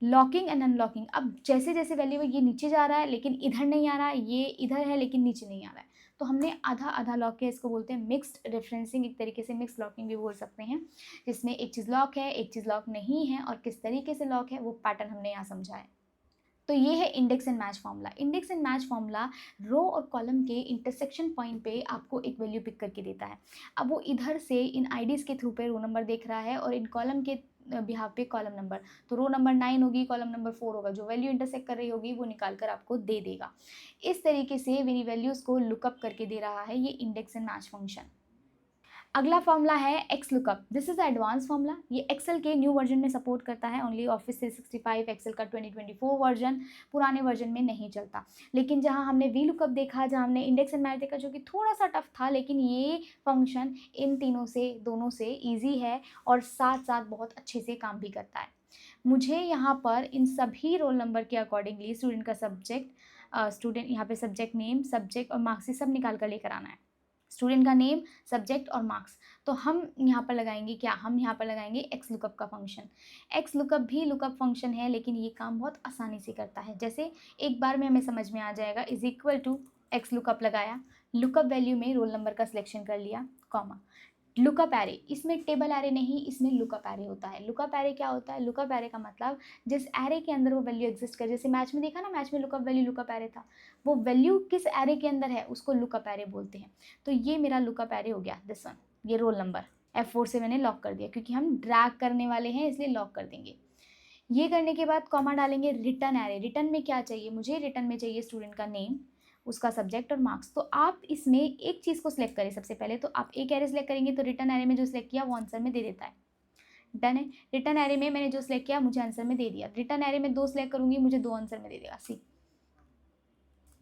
लॉकिंग एंड अनलॉकिंग। अब जैसे जैसे वैल्यू ये नीचे जा रहा है लेकिन इधर नहीं आ रहा है, ये इधर है लेकिन नीचे नहीं आ रहा है, तो हमने आधा आधा लॉक किया। इसको बोलते हैं मिक्स्ड रेफरेंसिंग, एक तरीके से मिक्स लॉकिंग भी बोल सकते हैं, जिसमें एक चीज़ लॉक है एक चीज़ लॉक नहीं है, और किस तरीके से लॉक है वो पैटर्न हमने यहाँ समझा है। तो ये है index and match formula. Index and match formula row और कॉलम के इंटरसेक्शन पॉइंट पे आपको एक वैल्यू पिक करके देता है। अब वो इधर से इन आईडीज़ के थ्रू पे रो नंबर देख रहा है और इन कॉलम के बिहाफ पे कॉलम नंबर। तो रो नंबर 9 होगी, कॉलम नंबर 4 होगा, जो वैल्यू इंटरसेक्ट कर रही होगी वो निकाल कर आपको दे देगा। इस तरीके से मेरी वैल्यूज़ को लुकअप करके दे रहा है ये इंडेक्स एंड मैच फंक्शन। अगला फॉर्मूला है x lookup. This is advance formula. ये एक्सेल के न्यू वर्जन में सपोर्ट करता है, ओनली ऑफिस 365 एक्सेल का 2024 वर्जन, पुराने वर्जन में नहीं चलता। लेकिन जहाँ हमने वी लुकअप देखा, जहाँ हमने इंडेक्स एंड मैच देखा, जो कि थोड़ा सा टफ था, लेकिन ये फंक्शन इन तीनों से, दोनों से ईजी है और साथ साथ बहुत अच्छे से काम भी करता है। मुझे यहाँ पर इन सभी रोल नंबर के अकॉर्डिंगली स्टूडेंट का सब्जेक्ट, स्टूडेंट यहाँ पे सब्जेक्ट नेम, सब्जेक्ट और मार्क्स, ये सब निकाल कर लेकर आना है। स्टूडेंट का नेम, सब्जेक्ट और मार्क्स। तो हम यहाँ पर लगाएंगे क्या, हम यहाँ पर लगाएंगे एक्स लुकअप का फंक्शन। एक्स लुकअप भी लुकअप फंक्शन है, लेकिन ये काम बहुत आसानी से करता है। जैसे एक बार में हमें समझ में आ जाएगा, is equal to X lookup लगाया, लुकअप वैल्यू में रोल नंबर का सिलेक्शन कर लिया, कॉमा, लुकअप एरे। इसमें टेबल एरे नहीं, इसमें लुकअप एरे होता है। लुकअप एरे क्या होता है? लुकअप एरे का मतलब जिस एरे के अंदर वो वैल्यू एग्जिस्ट करे, जैसे मैच में देखा ना, मैच में लुकअप वैल्यू लुकअप एरे था, वो वैल्यू किस एरे के अंदर है उसको लुकअप एरे बोलते हैं। तो ये मेरा लुकअप एरे हो गया, दिस वन, ये रोल नंबर। F4 से मैंने लॉक कर दिया क्योंकि हम ड्रैग करने वाले हैं, इसलिए लॉक कर देंगे। ये करने के बाद कॉमा डालेंगे रिटर्न एरे। रिटर्न में क्या चाहिए मुझे? रिटर्न में चाहिए स्टूडेंट का नेम, उसका सब्जेक्ट और मार्क्स। तो आप इसमें एक चीज़ को सिलेक्ट करें सबसे पहले। तो आप एक एरे सिलेक्ट करेंगे तो रिटर्न एरे में जो सिलेक्ट किया वो आंसर में दे देता है। डन है। रिटर्न एरे में मैंने जो सिलेक्ट किया मुझे आंसर में दे दिया। रिटर्न एरे में 2 सिलेक्ट करूंगी, मुझे 2 आंसर में दे देगा। सी,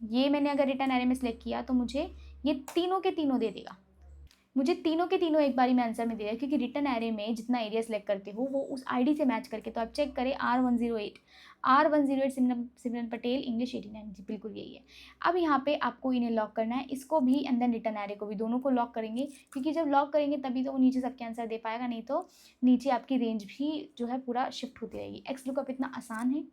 ये मैंने अगर रिटर्न एरे में सिलेक्ट किया तो मुझे ये तीनों के तीनों दे देगा। मुझे तीनों के तीनों एक बारी में आंसर में दे दिया, क्योंकि रिटर्न एरे में जितना एरिया सेलेक्ट करते हो वो उस आईडी से मैच करके। तो आप चेक करें, R108 सिमरन पटेल इंग्लिश 89, जी बिल्कुल यही है। अब यहाँ पे आपको इन्हें लॉक करना है, इसको भी एंड देन रिटर्न एरे को भी, दोनों को लॉक करेंगे, क्योंकि जब लॉक करेंगे तभी तो वो नीचे सबके आंसर दे पाएगा, नहीं तो नीचे आपकी रेंज भी जो है पूरा शिफ्ट होती रहेगी। एक्स लुकअप इतना आसान है।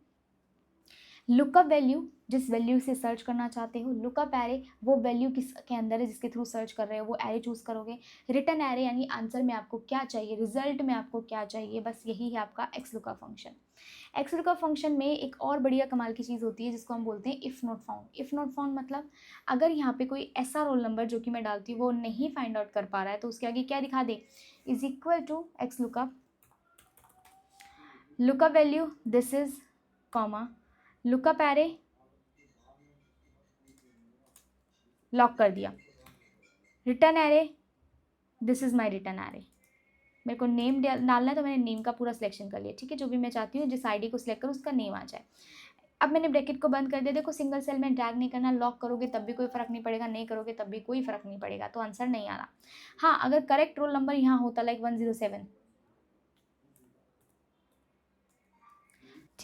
लुकअप वैल्यू, जिस वैल्यू से सर्च करना चाहते हो। लुकअप एरे, वो वैल्यू किसके अंदर है जिसके थ्रू सर्च कर रहे हो, वो एरे चूज करोगे। रिटर्न एरे यानी आंसर में आपको क्या चाहिए, रिजल्ट में आपको क्या चाहिए, बस यही है आपका x lookup function. X lookup function में एक और बढ़िया कमाल की चीज़ होती है जिसको हम बोलते हैं if not found. If not found मतलब अगर यहाँ पे कोई ऐसा रोल नंबर जो कि मैं डालती हूँ वो नहीं फाइंड आउट कर पा रहा है, तो उसके आगे क्या दिखा दे, is equal to X lookup, lookup value this is, comma, lookup array, lock कर दिया। Return array, this is my return array. मेरे को नेम डालना है तो मैंने नेम का पूरा सिलेक्शन कर लिया, ठीक है। जो भी मैं चाहती हूँ जिस आईडी को सिलेक्ट करूँ उसका नेम आ जाए। अब मैंने ब्रैकेट को बंद कर दिया। देखो, सिंगल सेल में ड्रैग नहीं करना, लॉक करोगे तब भी कोई फर्क नहीं पड़ेगा, नहीं करोगे तब भी कोई फर्क नहीं पड़ेगा, तो आंसर नहीं आ रहा। हाँ, अगर करेक्ट रोल नंबर यहाँ होता लाइक 107,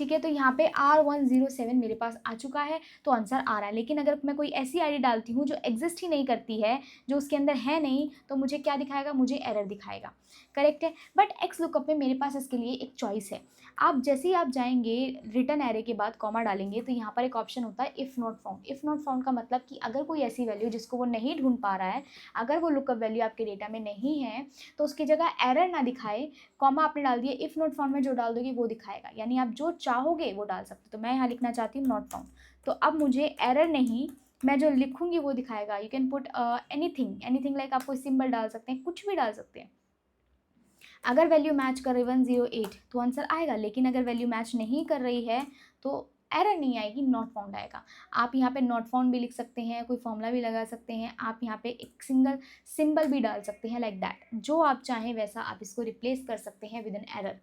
ठीक है, तो यहाँ पे R107 मेरे पास आ चुका है, तो आंसर आ रहा है। लेकिन अगर मैं कोई ऐसी आईडी डालती हूँ जो एग्जिस्ट ही नहीं करती है, जो उसके अंदर है नहीं, तो मुझे क्या दिखाएगा, मुझे एरर दिखाएगा। करेक्ट है। बट एक्स लुकअप में मेरे पास इसके लिए एक चॉइस है। आप जैसे ही आप जाएंगे रिटर्न एरे के बाद कॉमा डालेंगे, तो यहाँ पर एक ऑप्शन होता है if not found. If not found का मतलब कि अगर कोई ऐसी वैल्यू जिसको वो नहीं ढूंढ पा रहा है, अगर वो लुकअप वैल्यू आपके डेटा में नहीं है, तो उसकी जगह एरर ना दिखाए, कॉमा आपने डाल दिया, इफ़ नॉट फाउंड में जो डाल दोगे वो दिखाएगा। यानी आप जो चाहोगे वो डाल सकते हो। तो मैं यहाँ लिखना चाहती हूँ नॉट फाउंड, तो अब मुझे एरर नहीं, मैं जो लिखूंगी वो दिखाएगा। You can put anything like, आप कोई सिंबल डाल सकते हैं, कुछ भी डाल सकते हैं। अगर वैल्यू मैच कर रही 108 तो आंसर आएगा, लेकिन अगर वैल्यू मैच नहीं कर रही है तो एरर नहीं आएगी, नॉट फाउंड आएगा। आप यहाँ पे नॉट फाउंड भी लिख सकते हैं, कोई फॉर्मूला भी लगा सकते हैं, आप यहाँ पे एक सिंगल सिंबल भी डाल सकते हैं, लाइक दैट। जो आप चाहें वैसा आप इसको रिप्लेस कर सकते हैं विद एन एरर,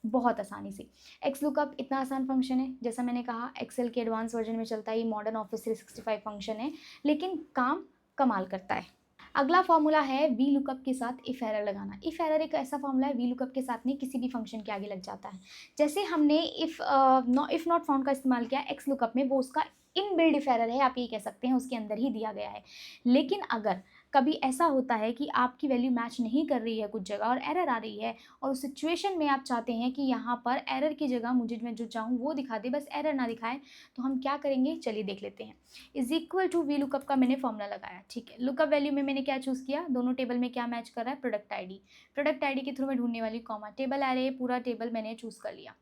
बहुत आसानी से। एक्स लुकअप इतना आसान फंक्शन है, जैसा मैंने कहा एक्सेल के एडवांस वर्जन में चलता है, ये मॉडर्न ऑफिस 365 फंक्शन है, लेकिन काम कमाल करता है। अगला फॉर्मूला है वी लुकअप के साथ इफ एरर लगाना। इफ एरर एक ऐसा फॉर्मूला है वी लुकअप के साथ नहीं, किसी भी फंक्शन के आगे लग जाता है। जैसे हमने इफ नॉट फाउंड का इस्तेमाल किया एक्स लुकअप में, वो उसका इनबिल्ड इफ एरर है, आप ये कह सकते हैं, उसके अंदर ही दिया गया है। लेकिन अगर कभी ऐसा होता है कि आपकी वैल्यू मैच नहीं कर रही है कुछ जगह और एरर आ रही है, और उस सिचुएशन में आप चाहते हैं कि यहाँ पर एरर की जगह मुझे मैं जो चाहूँ वो दिखा दे, बस एरर ना दिखाए, तो हम क्या करेंगे, चलिए देख लेते हैं। Is equal to V lookup का मैंने फॉर्मूला लगाया, ठीक है। लुकअप वैल्यू में मैंने क्या चूज़ किया, दोनों टेबल में क्या मैच कर रहा है, प्रोडक्ट आईडी। प्रोडक्ट आईडी के थ्रू मैं ढूंढने वाली कॉमा, टेबल एरे पूरा टेबल मैंने चूज़ कर लिया,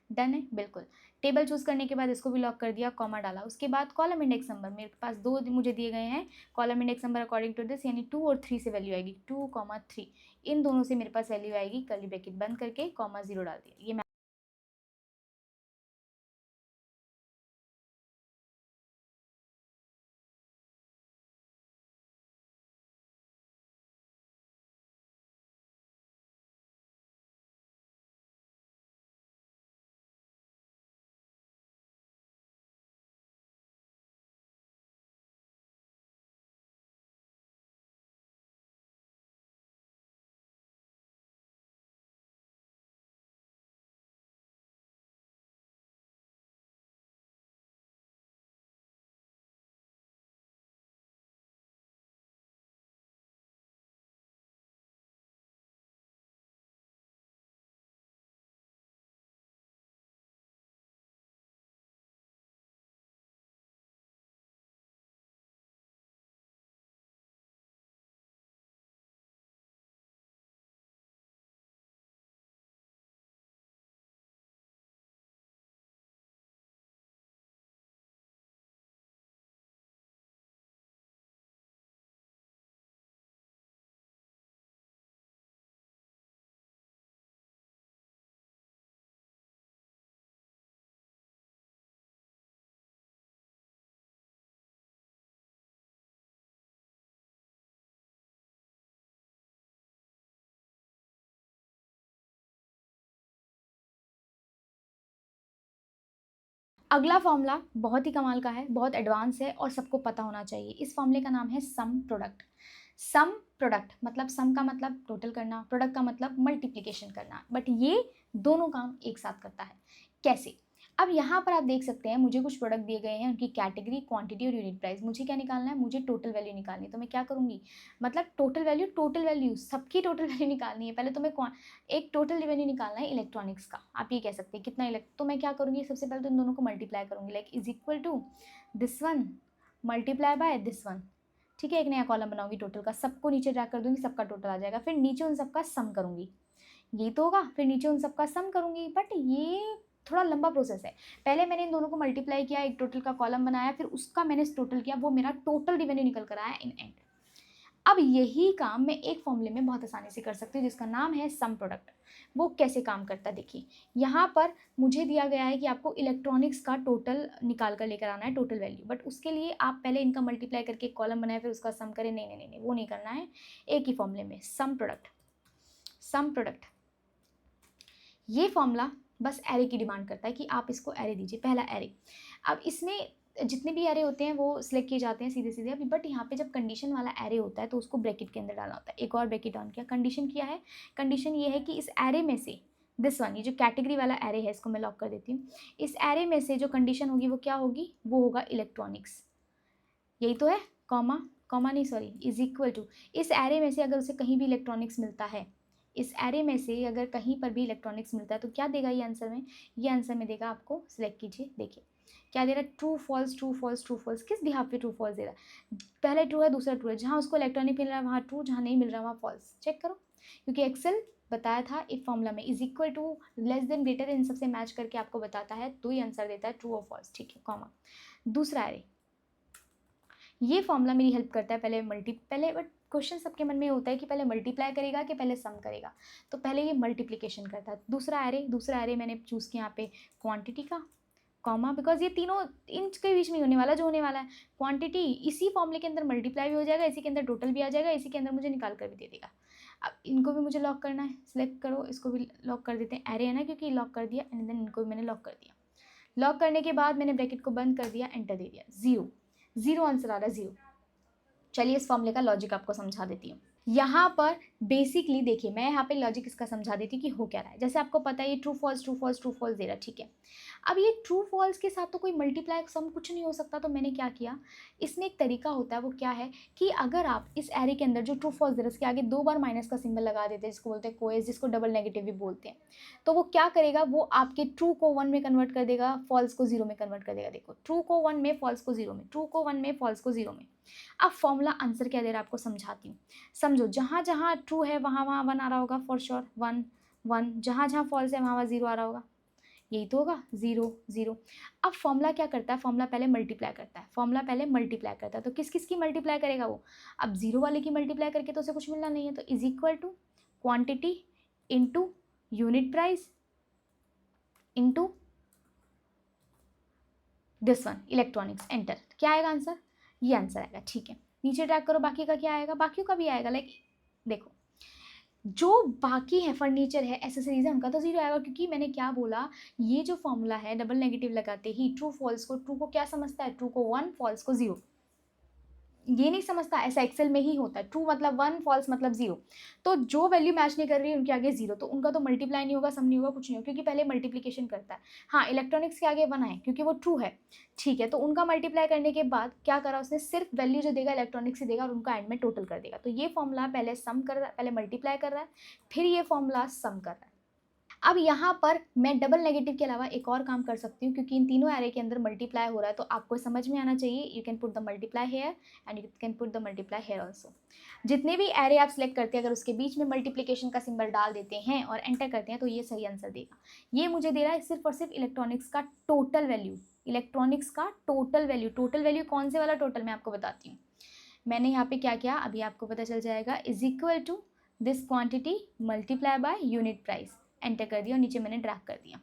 डन है बिल्कुल। टेबल चूज़ करने के बाद इसको भी लॉक कर दिया, कॉमा डाला। उसके बाद कॉलम इंडेक्स नंबर, मेरे पास दो मुझे दिए गए हैं column index number according to this, यानी 2 और 3 से वैल्यू आएगी, 2, 3, इन दोनों से मेरे पास वैल्यू आएगी, कर्ली ब्रैकेट बंद करके कॉमा 0 डाल दिया। ये अगला फॉर्मूला बहुत ही कमाल का है, बहुत एडवांस है और सबको पता होना चाहिए। इस फॉर्मूले का नाम है सम प्रोडक्ट। सम प्रोडक्ट मतलब सम का मतलब टोटल करना, प्रोडक्ट का मतलब मल्टीप्लिकेशन करना, बट ये दोनों काम एक साथ करता है। कैसे? अब यहाँ पर आप देख सकते हैं मुझे कुछ प्रोडक्ट दिए गए हैं, उनकी कैटेगरी, क्वांटिटी और यूनिट प्राइस। मुझे क्या निकालना है, मुझे टोटल वैल्यू निकालनी है। तो मैं क्या करूँगी, मतलब टोटल वैल्यू सबकी टोटल वैल्यू निकालनी है। पहले तो मैं एक टोटल रेवेन्यू निकालना है इलेक्ट्रॉनिक्स का, आप ये कह सकते हैं कितना तो मैं क्या करूँगी, सबसे पहले तो इन दोनों को मल्टीप्लाई करूँगी, like is equal to this one multiply by this one. ठीक है, एक नया कॉलम बनाऊंगी टोटल का, सबको नीचे ड्रैग कर दूंगी, सबका टोटल आ जाएगा। फिर नीचे उन सबका सम करूँगी, ये तो होगा, फिर नीचे उन सबका सम करूँगी। बट ये थोड़ा लंबा प्रोसेस है। पहले मैंने इन दोनों को मल्टीप्लाई किया, एक टोटल का कॉलम बनाया, फिर उसका मैंने टोटल किया, वो मेरा टोटल रेवेन्यू निकल कर आया इन एंड। अब यही काम मैं एक फॉर्मूले में बहुत आसानी से कर सकती हूँ, जिसका नाम है सम प्रोडक्ट। वो कैसे काम करता है, देखिए यहाँ पर मुझे दिया गया है कि आपको इलेक्ट्रॉनिक्स का टोटल निकाल कर लेकर आना है, टोटल वैल्यू। बट उसके लिए आप पहले इनका मल्टीप्लाई करके एक कॉलम बनाए, फिर उसका सम करें, नहीं, वो नहीं करना है। एक ही फॉर्मूले में सम प्रोडक्ट ये फॉर्मूला बस एरे की डिमांड करता है कि आप इसको एरे दीजिए, पहला एरे। अब इसमें जितने भी एरे होते हैं वो सिलेक्ट किए जाते हैं सीधे सीधे। अभी बट यहाँ पे जब कंडीशन वाला एरे होता है तो उसको ब्रैकेट के अंदर डालना होता है। एक और ब्रैकेट ऑन किया, कंडीशन किया है, कंडीशन ये है कि इस एरे में से दिस वन, ये जो कैटेगरी वाला एरे है इसको मैं लॉक कर देती हूँ। इस एरे में से जो कंडीशन होगी वो क्या होगी, वो होगा इलेक्ट्रॉनिक्स, यही तो है, कॉमा कॉमा नहीं सॉरी, इज इक्वल टू, इस एरे में से अगर उसे कहीं भी इलेक्ट्रॉनिक्स मिलता है, इस एरे में से अगर कहीं पर भी इलेक्ट्रॉनिक्स मिलता है तो क्या देगा ये आंसर में, ये आंसर में देगा आपको, सिलेक्ट कीजिए, देखिए क्या दे रहा है, true false true false true false, किस बिहाफ पे ट्रू फॉल्स दे रहा है, पहले ट्रू है दूसरा ट्रू है, जहाँ उसको इलेक्ट्रॉनिक मिल रहा है वहाँ ट्रू, जहाँ नहीं मिल रहा वहाँ फॉल्स, चेक करो, क्योंकि एक्सेल बताया था इफ फॉर्मूला में is equal to less than greater, इन सबसे मैच करके आपको बताता है तो ही आंसर देता है ट्रू और फॉल्स, ठीक है, कॉमा। दूसरा एरे, ये फॉर्मूला मेरी हेल्प करता है पहले बट क्वेश्चन सबके मन में होता है कि पहले मल्टीप्लाई करेगा कि पहले सम करेगा, तो पहले ये मल्टीप्लिकेशन करता है। दूसरा एरे मैंने चूज़ किया यहाँ पे क्वांटिटी का, कॉमा, बिकॉज ये तीनों इनके बीच में होने वाला जो होने वाला है, क्वांटिटी इसी फॉर्मूले के अंदर मल्टीप्लाई भी हो जाएगा, इसी के अंदर टोटल भी आ जाएगा, इसी के अंदर मुझे निकाल कर भी दे देगा। अब इनको भी मुझे लॉक करना है, सिलेक्ट करो, इसको भी लॉक कर देते हैं, एरे है ना क्योंकि लॉक कर दिया, एंड देन इनको भी मैंने लॉक कर दिया। लॉक करने के बाद मैंने ब्रैकेट को बंद कर दिया, एंटर दे दिया, जीरो आंसर आ रहा है, जीरो। चलिए इस फॉर्मूले का लॉजिक आपको समझा देती हूँ। यहाँ पर बेसिकली देखिए, मैं यहाँ पे लॉजिक इसका समझा देती हूँ कि हो क्या रहा है। जैसे आपको पता है ये true false true false true false दे रहा है, ठीक है। अब ये ट्रू फॉल्स के साथ तो कोई मल्टीप्लाई सम कुछ नहीं हो सकता, तो मैंने क्या किया, इसमें एक तरीका होता है, वो क्या है कि अगर आप इस एरे के अंदर जो ट्रू फॉल्स दे रहा है उसके आगे 2 बार माइनस का सिंबल लगा देते हैं, जिसको बोलते हैं कोएस, जिसको डबल नेगेटिव भी बोलते हैं, तो वो क्या करेगा, वो आपके ट्रू को 1 में कन्वर्ट कर देगा, फॉल्स को 0 में कन्वर्ट कर देगा। देखो, ट्रू को 1 में, फॉल्स को 0 में, ट्रू को 1 में, फॉल्स को 0 में। अब फॉर्मूला आंसर क्या दे रहा है आपको समझाती हूँ। समझो, जहाँ जहाँ ट्रू है वहाँ वहाँ 1 आ रहा होगा फॉर श्योर, 1 1, जहाँ जहाँ फॉल्स है वहाँ वहाँ 0 आ रहा होगा, यही तो होगा, 0 0। अब फॉर्मूला क्या करता है, फॉर्मूला पहले मल्टीप्लाई करता है, तो किस किस की मल्टीप्लाई करेगा वो, अब 0 वाले की मल्टीप्लाई करके तो उसे कुछ मिलना नहीं है, तो is equal to quantity into unit price into this one electronics, enter, क्या आएगा आंसर, ये आंसर आएगा, ठीक है। नीचे ट्रैक करो, बाकी का क्या आएगा, बाकी का भी आएगा, लाइक देखो जो बाकी है, फर्नीचर है, एसेसरीज है, उनका तो 0 आएगा, क्योंकि मैंने क्या बोला, ये जो फॉर्मूला है डबल नेगेटिव लगाते ही ट्रू फॉल्स को, ट्रू को क्या समझता है, ट्रू को 1, फॉल्स को 0, ये नहीं समझता, ऐसा एक्सेल में ही होता है, ट्रू मतलब 1, फॉल्स मतलब 0, तो जो वैल्यू मैच नहीं कर रही है उनके आगे 0, तो उनका तो मल्टीप्लाई नहीं होगा, सम नहीं होगा, कुछ नहीं होगा, क्योंकि पहले मल्टीप्लिकेशन करता है। हाँ, इलेक्ट्रॉनिक्स के आगे 1 है क्योंकि वो ट्रू है, ठीक है, तो उनका मल्टीप्लाई करने के बाद क्या करा उसने, सिर्फ वैल्यू जो देगा इलेक्ट्रॉनिक्स से देगा और उनका एंड में टोटल कर देगा। तो ये फॉर्मूला पहले सम कर रहा है, पहले मल्टीप्लाई कर रहा है, फिर ये फॉर्मूला सम कर रहा है। अब यहाँ पर मैं डबल नेगेटिव के अलावा एक और काम कर सकती हूँ, क्योंकि इन तीनों एरे के अंदर मल्टीप्लाई हो रहा है, तो आपको समझ में आना चाहिए, you can put the multiply here and you can put the multiply here also. जितने भी एरे आप सिलेक्ट करते हैं, अगर उसके बीच में मल्टीप्लिकेशन का सिंबल डाल देते हैं और एंटर करते हैं तो ये सही आंसर देगा। ये मुझे दे रहा है सिर्फ और सिर्फ इलेक्ट्रॉनिक्स का टोटल वैल्यू, टोटल वैल्यू कौन से वाला टोटल, मैं आपको बताती हूँ। मैंने यहाँ पे क्या किया, अभी आपको पता चल जाएगा, is equal to this quantity multiply by unit price, enter कर दिया और नीचे मैंने ड्रैग कर दिया।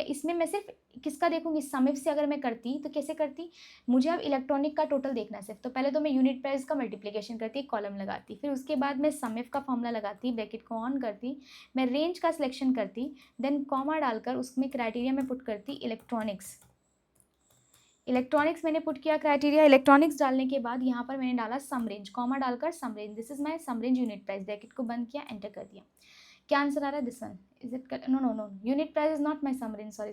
इसमें मैं सिर्फ किसका देखूंगी, सम इफ से अगर मैं करती तो कैसे करती, मुझे अब इलेक्ट्रॉनिक का टोटल देखना है सिर्फ, तो पहले तो मैं यूनिट प्राइस का मल्टीप्लिकेशन करती, कॉलम लगाती, फिर उसके बाद मैं सम इफ का फॉर्मूला लगाती, ब्रैकेट को ऑन करती, मैं रेंज का सिलेक्शन करती, देन कॉमा डालकर उसमें क्राइटेरिया में पुट करती इलेक्ट्रॉनिक्स मैंने पुट किया क्राइटेरिया, इलेक्ट्रॉनिक्स डालने के बाद यहाँ पर मैंने डाला सम रेंज, कॉमा डालकर sum range, this is my sum range unit price, bracket को बंद किया, एंटर कर दिया। क्या आंसर आ रहा है, this one, is it, no, unit price is not my sum range, sorry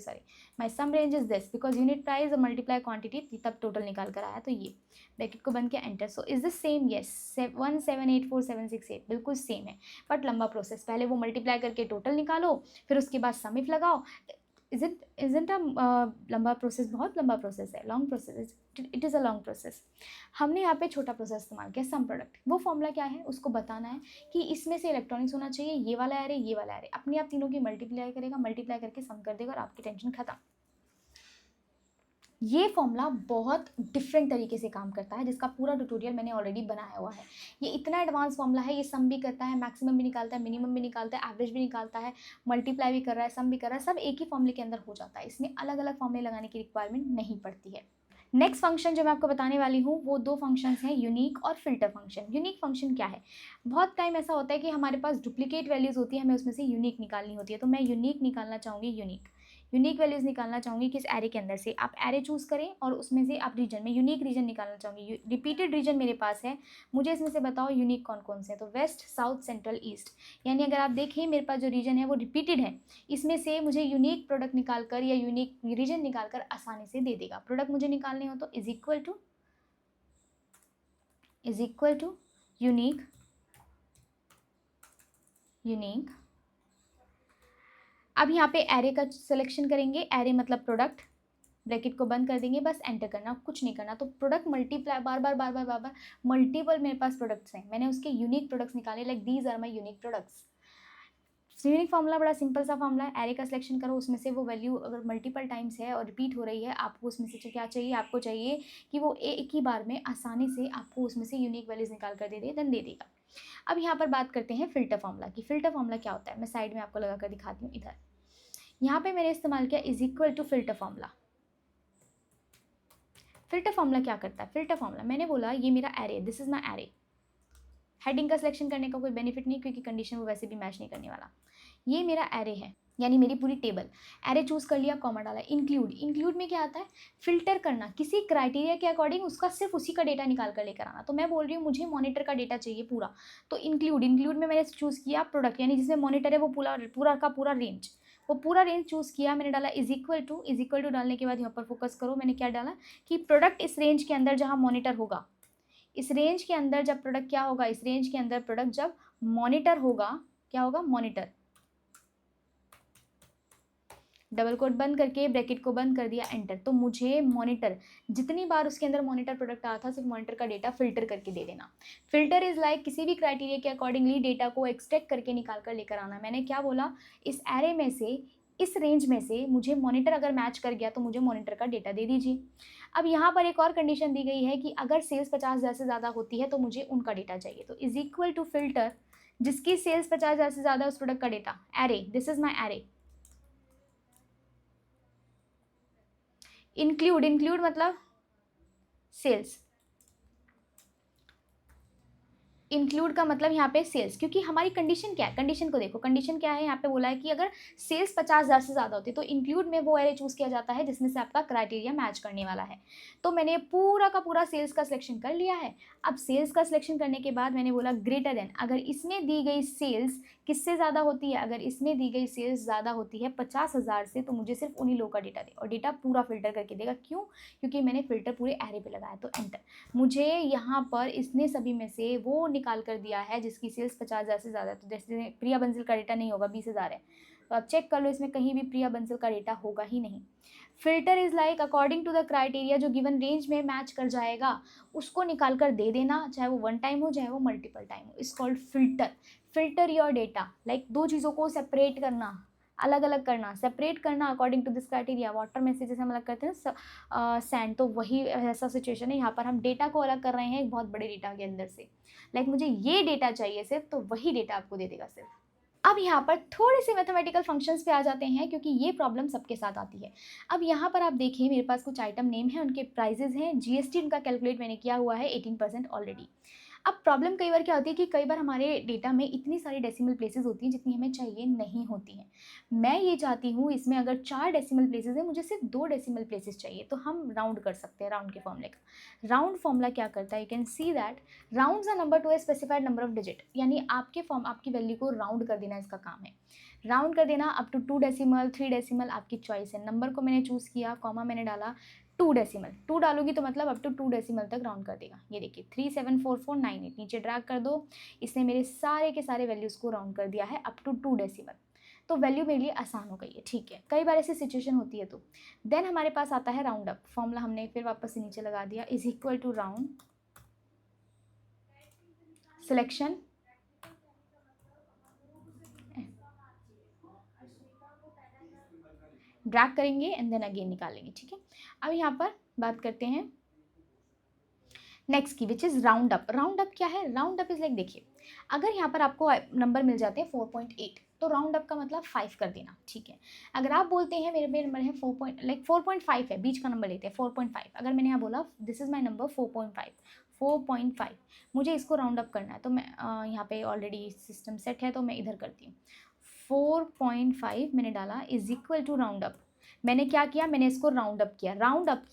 my sum range is this, because unit price multiply quantity तब टोटल निकाल कर आया, तो ये ब्रैकेट को बंद किया, enter. So is this same, yes, 1784768 बिल्कुल सेम है, बट लंबा प्रोसेस, पहले वो मल्टीप्लाई करके टोटल निकालो, फिर उसके बाद सम इफ लगाओ, isn't a लंबा प्रोसेस, बहुत लंबा प्रोसेस है, long process, it is a long process. हमने यहाँ पे छोटा प्रोसेस इस्तेमाल किया, सम प्रोडक्ट, वो फॉर्मूला क्या है उसको बताना है कि इसमें से इलेक्ट्रॉनिक्स होना चाहिए, ये वाला एरे अपने आप तीनों की मल्टीप्लाई करेगा, मल्टीप्लाई करके सम कर देगा और आपकी टेंशन खत्म। ये फॉर्मूला बहुत डिफरेंट तरीके से काम करता है, जिसका पूरा ट्यूटोरियल मैंने ऑलरेडी बनाया हुआ है। ये इतना एडवांस फॉर्मूला है, ये सम भी करता है, मैक्सिमम भी निकालता है, मिनिमम भी निकालता है, एवरेज भी निकालता है, मल्टीप्लाई भी कर रहा है, सम भी कर रहा है, सब एक ही फॉर्मूले के अंदर हो जाता है। इसमें अलग अलग फॉर्मूले लगाने की रिक्वायरमेंट नहीं पड़ती है। नेक्स्ट फंक्शन जो मैं आपको बताने वाली हूँ वो 2 फंक्शंस हैं, यूनिक और फिल्टर फंक्शन। यूनिक फंक्शन क्या है, बहुत टाइम ऐसा होता है कि हमारे पास डुप्लीकेट वैल्यूज़ होती है, हमें उसमें से यूनिक निकालनी होती है, तो मैं यूनिक निकालना चाहूँगी, यूनिक वैल्यूज़ निकालना चाहूँगी किस एरे के अंदर से, आप एरे चूज़ करें और उसमें से आप रीजन में यूनिक रीजन निकालना चाहूँगी। रिपीटेड रीजन मेरे पास है, मुझे इसमें से बताओ यूनिक कौन कौन से हैं। तो वेस्ट, साउथ, सेंट्रल, ईस्ट, यानी अगर आप देखें मेरे पास जो रीजन है वो रिपीटेड है, इसमें से मुझे यूनिक प्रोडक्ट निकाल कर या यूनिक रीजन निकाल कर आसानी से दे देगा। प्रोडक्ट मुझे निकालने हो तो इज इक्वल टू यूनिक अब यहाँ पे एरे का सिलेक्शन करेंगे, एरे मतलब प्रोडक्ट, ब्रैकेट को बंद कर देंगे, बस एंटर करना, कुछ नहीं करना। तो प्रोडक्ट मल्टीप्लाई बार बार मल्टीपल मेरे पास प्रोडक्ट्स हैं, मैंने उसके यूनिक प्रोडक्ट्स निकाले, like these are my unique products. Unique formula बड़ा सिंपल सा फॉर्मूला है, एरे का सिलेक्शन करो, उसमें से वो वैल्यू अगर मल्टीपल टाइम्स है और रिपीट हो रही है, आपको उसमें से क्या चाहिए, आपको चाहिए कि वो एक ही बार में आसानी से आपको उसमें से यूनिक वैल्यूज निकाल कर दे दे, देन दे देगा। अब यहाँ पर बात करते हैं फिल्टर फॉर्मूला की। फिल्टर फॉर्मूला क्या होता है, मैं साइड में आपको लगा कर दिखाती हूँ। इधर यहाँ पे मैंने इस्तेमाल किया is equal to filter formula. Filter formula क्या करता है, फिल्टर फॉर्मूला मैंने बोला ये मेरा array, this is my array. Heading का सिलेक्शन करने का कोई बेनिफिट नहीं, क्योंकि कंडीशन वो वैसे भी मैच नहीं करने वाला। ये मेरा एरे है, यानी मेरी पूरी टेबल। एरे चूज कर लिया, कॉमा डाला। इंक्लूड में क्या आता है, फिल्टर करना, किसी क्राइटेरिया के अकॉर्डिंग उसका सिर्फ उसी का डेटा निकाल कर लेकर आना। तो मैं बोल रही हूँ मुझे मॉनिटर का डेटा चाहिए पूरा, तो इंक्लूड में मैंने चूज़ किया प्रोडक्ट, यानी जिसमें मॉनिटर है वो पूरा का पूरा रेंज, वो पूरा रेंज चूज़ किया मैंने, डाला इज इक्वल टू डालने के बाद यहाँ पर फोकस करो, मैंने क्या डाला कि प्रोडक्ट इस रेंज के अंदर जहाँ मॉनिटर होगा, इस रेंज के अंदर जब प्रोडक्ट क्या होगा, इस रेंज के अंदर प्रोडक्ट जब मॉनिटर होगा, क्या होगा, मॉनिटर। डबल कोट बंद करके ब्रैकेट को बंद कर दिया, एंटर। तो मुझे मॉनिटर, जितनी बार उसके अंदर मॉनिटर प्रोडक्ट आया था, सिर्फ मॉनिटर का डेटा फिल्टर करके दे देना। फिल्टर इज लाइक किसी भी क्राइटेरिया के अकॉर्डिंगली डेटा को एक्सट्रैक्ट करके निकाल कर लेकर आना। मैंने क्या बोला, इस एरे में से, इस रेंज में से मुझे मॉनिटर अगर मैच कर गया तो मुझे मॉनिटर का डेटा दे दीजिए। अब यहाँ पर एक और कंडीशन दी गई है कि अगर सेल्स 50,000 से ज़्यादा होती है तो मुझे उनका डेटा चाहिए। तो इज इक्वल टू फिल्टर, जिसकी सेल्स 50,000 से ज़्यादा उस प्रोडक्ट का data, array, this is my array. Include मतलब सेल्स, इंक्लूड का मतलब यहाँ पे सेल्स, क्योंकि हमारी कंडीशन क्या है, कंडीशन को देखो, कंडीशन क्या है, यहाँ पे बोला है कि अगर सेल्स 50,000 से ज़्यादा होती है तो इंक्लूड में वो एरे चूज़ किया जाता है जिसमें से आपका क्राइटेरिया मैच करने वाला है। तो मैंने पूरा का पूरा सेल्स का सिलेक्शन कर लिया है। अब सेल्स का सिलेक्शन करने के बाद मैंने बोला ग्रेटर देन, अगर इसमें दी गई सेल्स किससे ज़्यादा होती है, अगर इसमें दी गई सेल्स ज़्यादा होती है 50,000 से, तो मुझे सिर्फ उन्हीं लोगों का डेटा दे, और डेटा पूरा फिल्टर करके देगा। क्यों, क्योंकि मैंने फिल्टर पूरे एरे पे लगाया। तो एंटर, मुझे यहाँ पर इसने सभी में से वो निकाल कर दिया है जिसकी सेल्स 50,000 से ज़्यादा। तो जैसे प्रिया बंसल का डेटा नहीं होगा, 20,000 है, तो आप चेक कर लो इसमें कहीं भी प्रिया बंसल का डेटा होगा ही नहीं। Filter is like according to the criteria, जो गिवन रेंज में मैच कर जाएगा उसको निकाल कर दे देना, चाहे वो वन टाइम हो चाहे वो मल्टीपल टाइम हो। Is called filter. Filter your data, like दो चीज़ों को सेपरेट करना, अलग अलग करना, सेपरेट करना according to this criteria. Water में से जैसे हम अलग करते हैं सैंड, तो वही ऐसा सिचुएशन है। यहाँ पर हम डेटा को अलग कर रहे हैं एक बहुत बड़े डेटा के अंदर से, लाइक मुझे ये डेटा चाहिए सिर्फ, तो वही डेटा आपको दे देगा सिर्फ। अब यहाँ पर थोड़े से मैथमेटिकल फंक्शंस पे आ जाते हैं, क्योंकि ये प्रॉब्लम सबके साथ आती है। अब यहाँ पर आप देखिए मेरे पास कुछ आइटम नेम है, उनके प्राइजेज हैं, जीएसटी उनका कैलकुलेट मैंने किया हुआ है 18% ऑलरेडी। अब प्रॉब्लम कई बार क्या होती है कि कई बार हमारे डेटा में इतनी सारी डेसिमल प्लेसेस होती हैं जितनी हमें चाहिए नहीं होती हैं। मैं ये चाहती हूँ इसमें अगर 4 डेसिमल प्लेसेस हैं, मुझे सिर्फ 2 डेसिमल प्लेसेस चाहिए, तो हम राउंड कर सकते हैं राउंड के फॉर्मूले का। राउंड फॉर्मूला क्या करता है, you can see that rounds a number two a specified number of digit, यानी आपकी वैल्यू को राउंड कर देना इसका काम है। राउंड कर देना अप टू 2 डेसिमल, 3 डेसिमल, आपकी चॉइस है। नंबर को मैंने चूज़ किया, कॉमा मैंने डाला 2 डेसिमल, 2 डालूंगी तो मतलब अप टू 2 डेसिमल तक राउंड कर देगा। ये देखिए 374498, नीचे ड्रैग कर दो, इसने मेरे सारे के सारे वैल्यूज़ को राउंड कर दिया है अप टू 2 डेसिमल। तो वैल्यू मेरे लिए आसान हो गई है, ठीक है। कई बार ऐसी सिचुएशन होती है। तो देन हमारे पास आता है राउंड अप फॉर्मूला, हमने फिर वापस से नीचे लगा दिया, is equal to round selection, drag करेंगे एंड देन अगेन निकालेंगे, ठीक है। अब यहाँ पर बात करते हैं नेक्स्ट की, which is round up. Round up क्या है, राउंड अप इज लाइक, देखिए अगर यहाँ पर आपको नंबर मिल जाते हैं 4.8, तो राउंड अप का मतलब 5 कर देना, ठीक है। अगर आप बोलते हैं मेरे नंबर है 4.5 है, बीच का नंबर लेते हैं 4.5, अगर मैंने यहाँ बोला दिस इज़ माई नंबर 4.5, मुझे इसको राउंड अप करना है, तो मैं यहाँ पे ऑलरेडी सिस्टम सेट है तो मैं इधर करती हूँ 4.5 मैंने डाला, is equal to round up. मैंने क्या किया, मैंने इसको राउंड अप किया, राउंड अप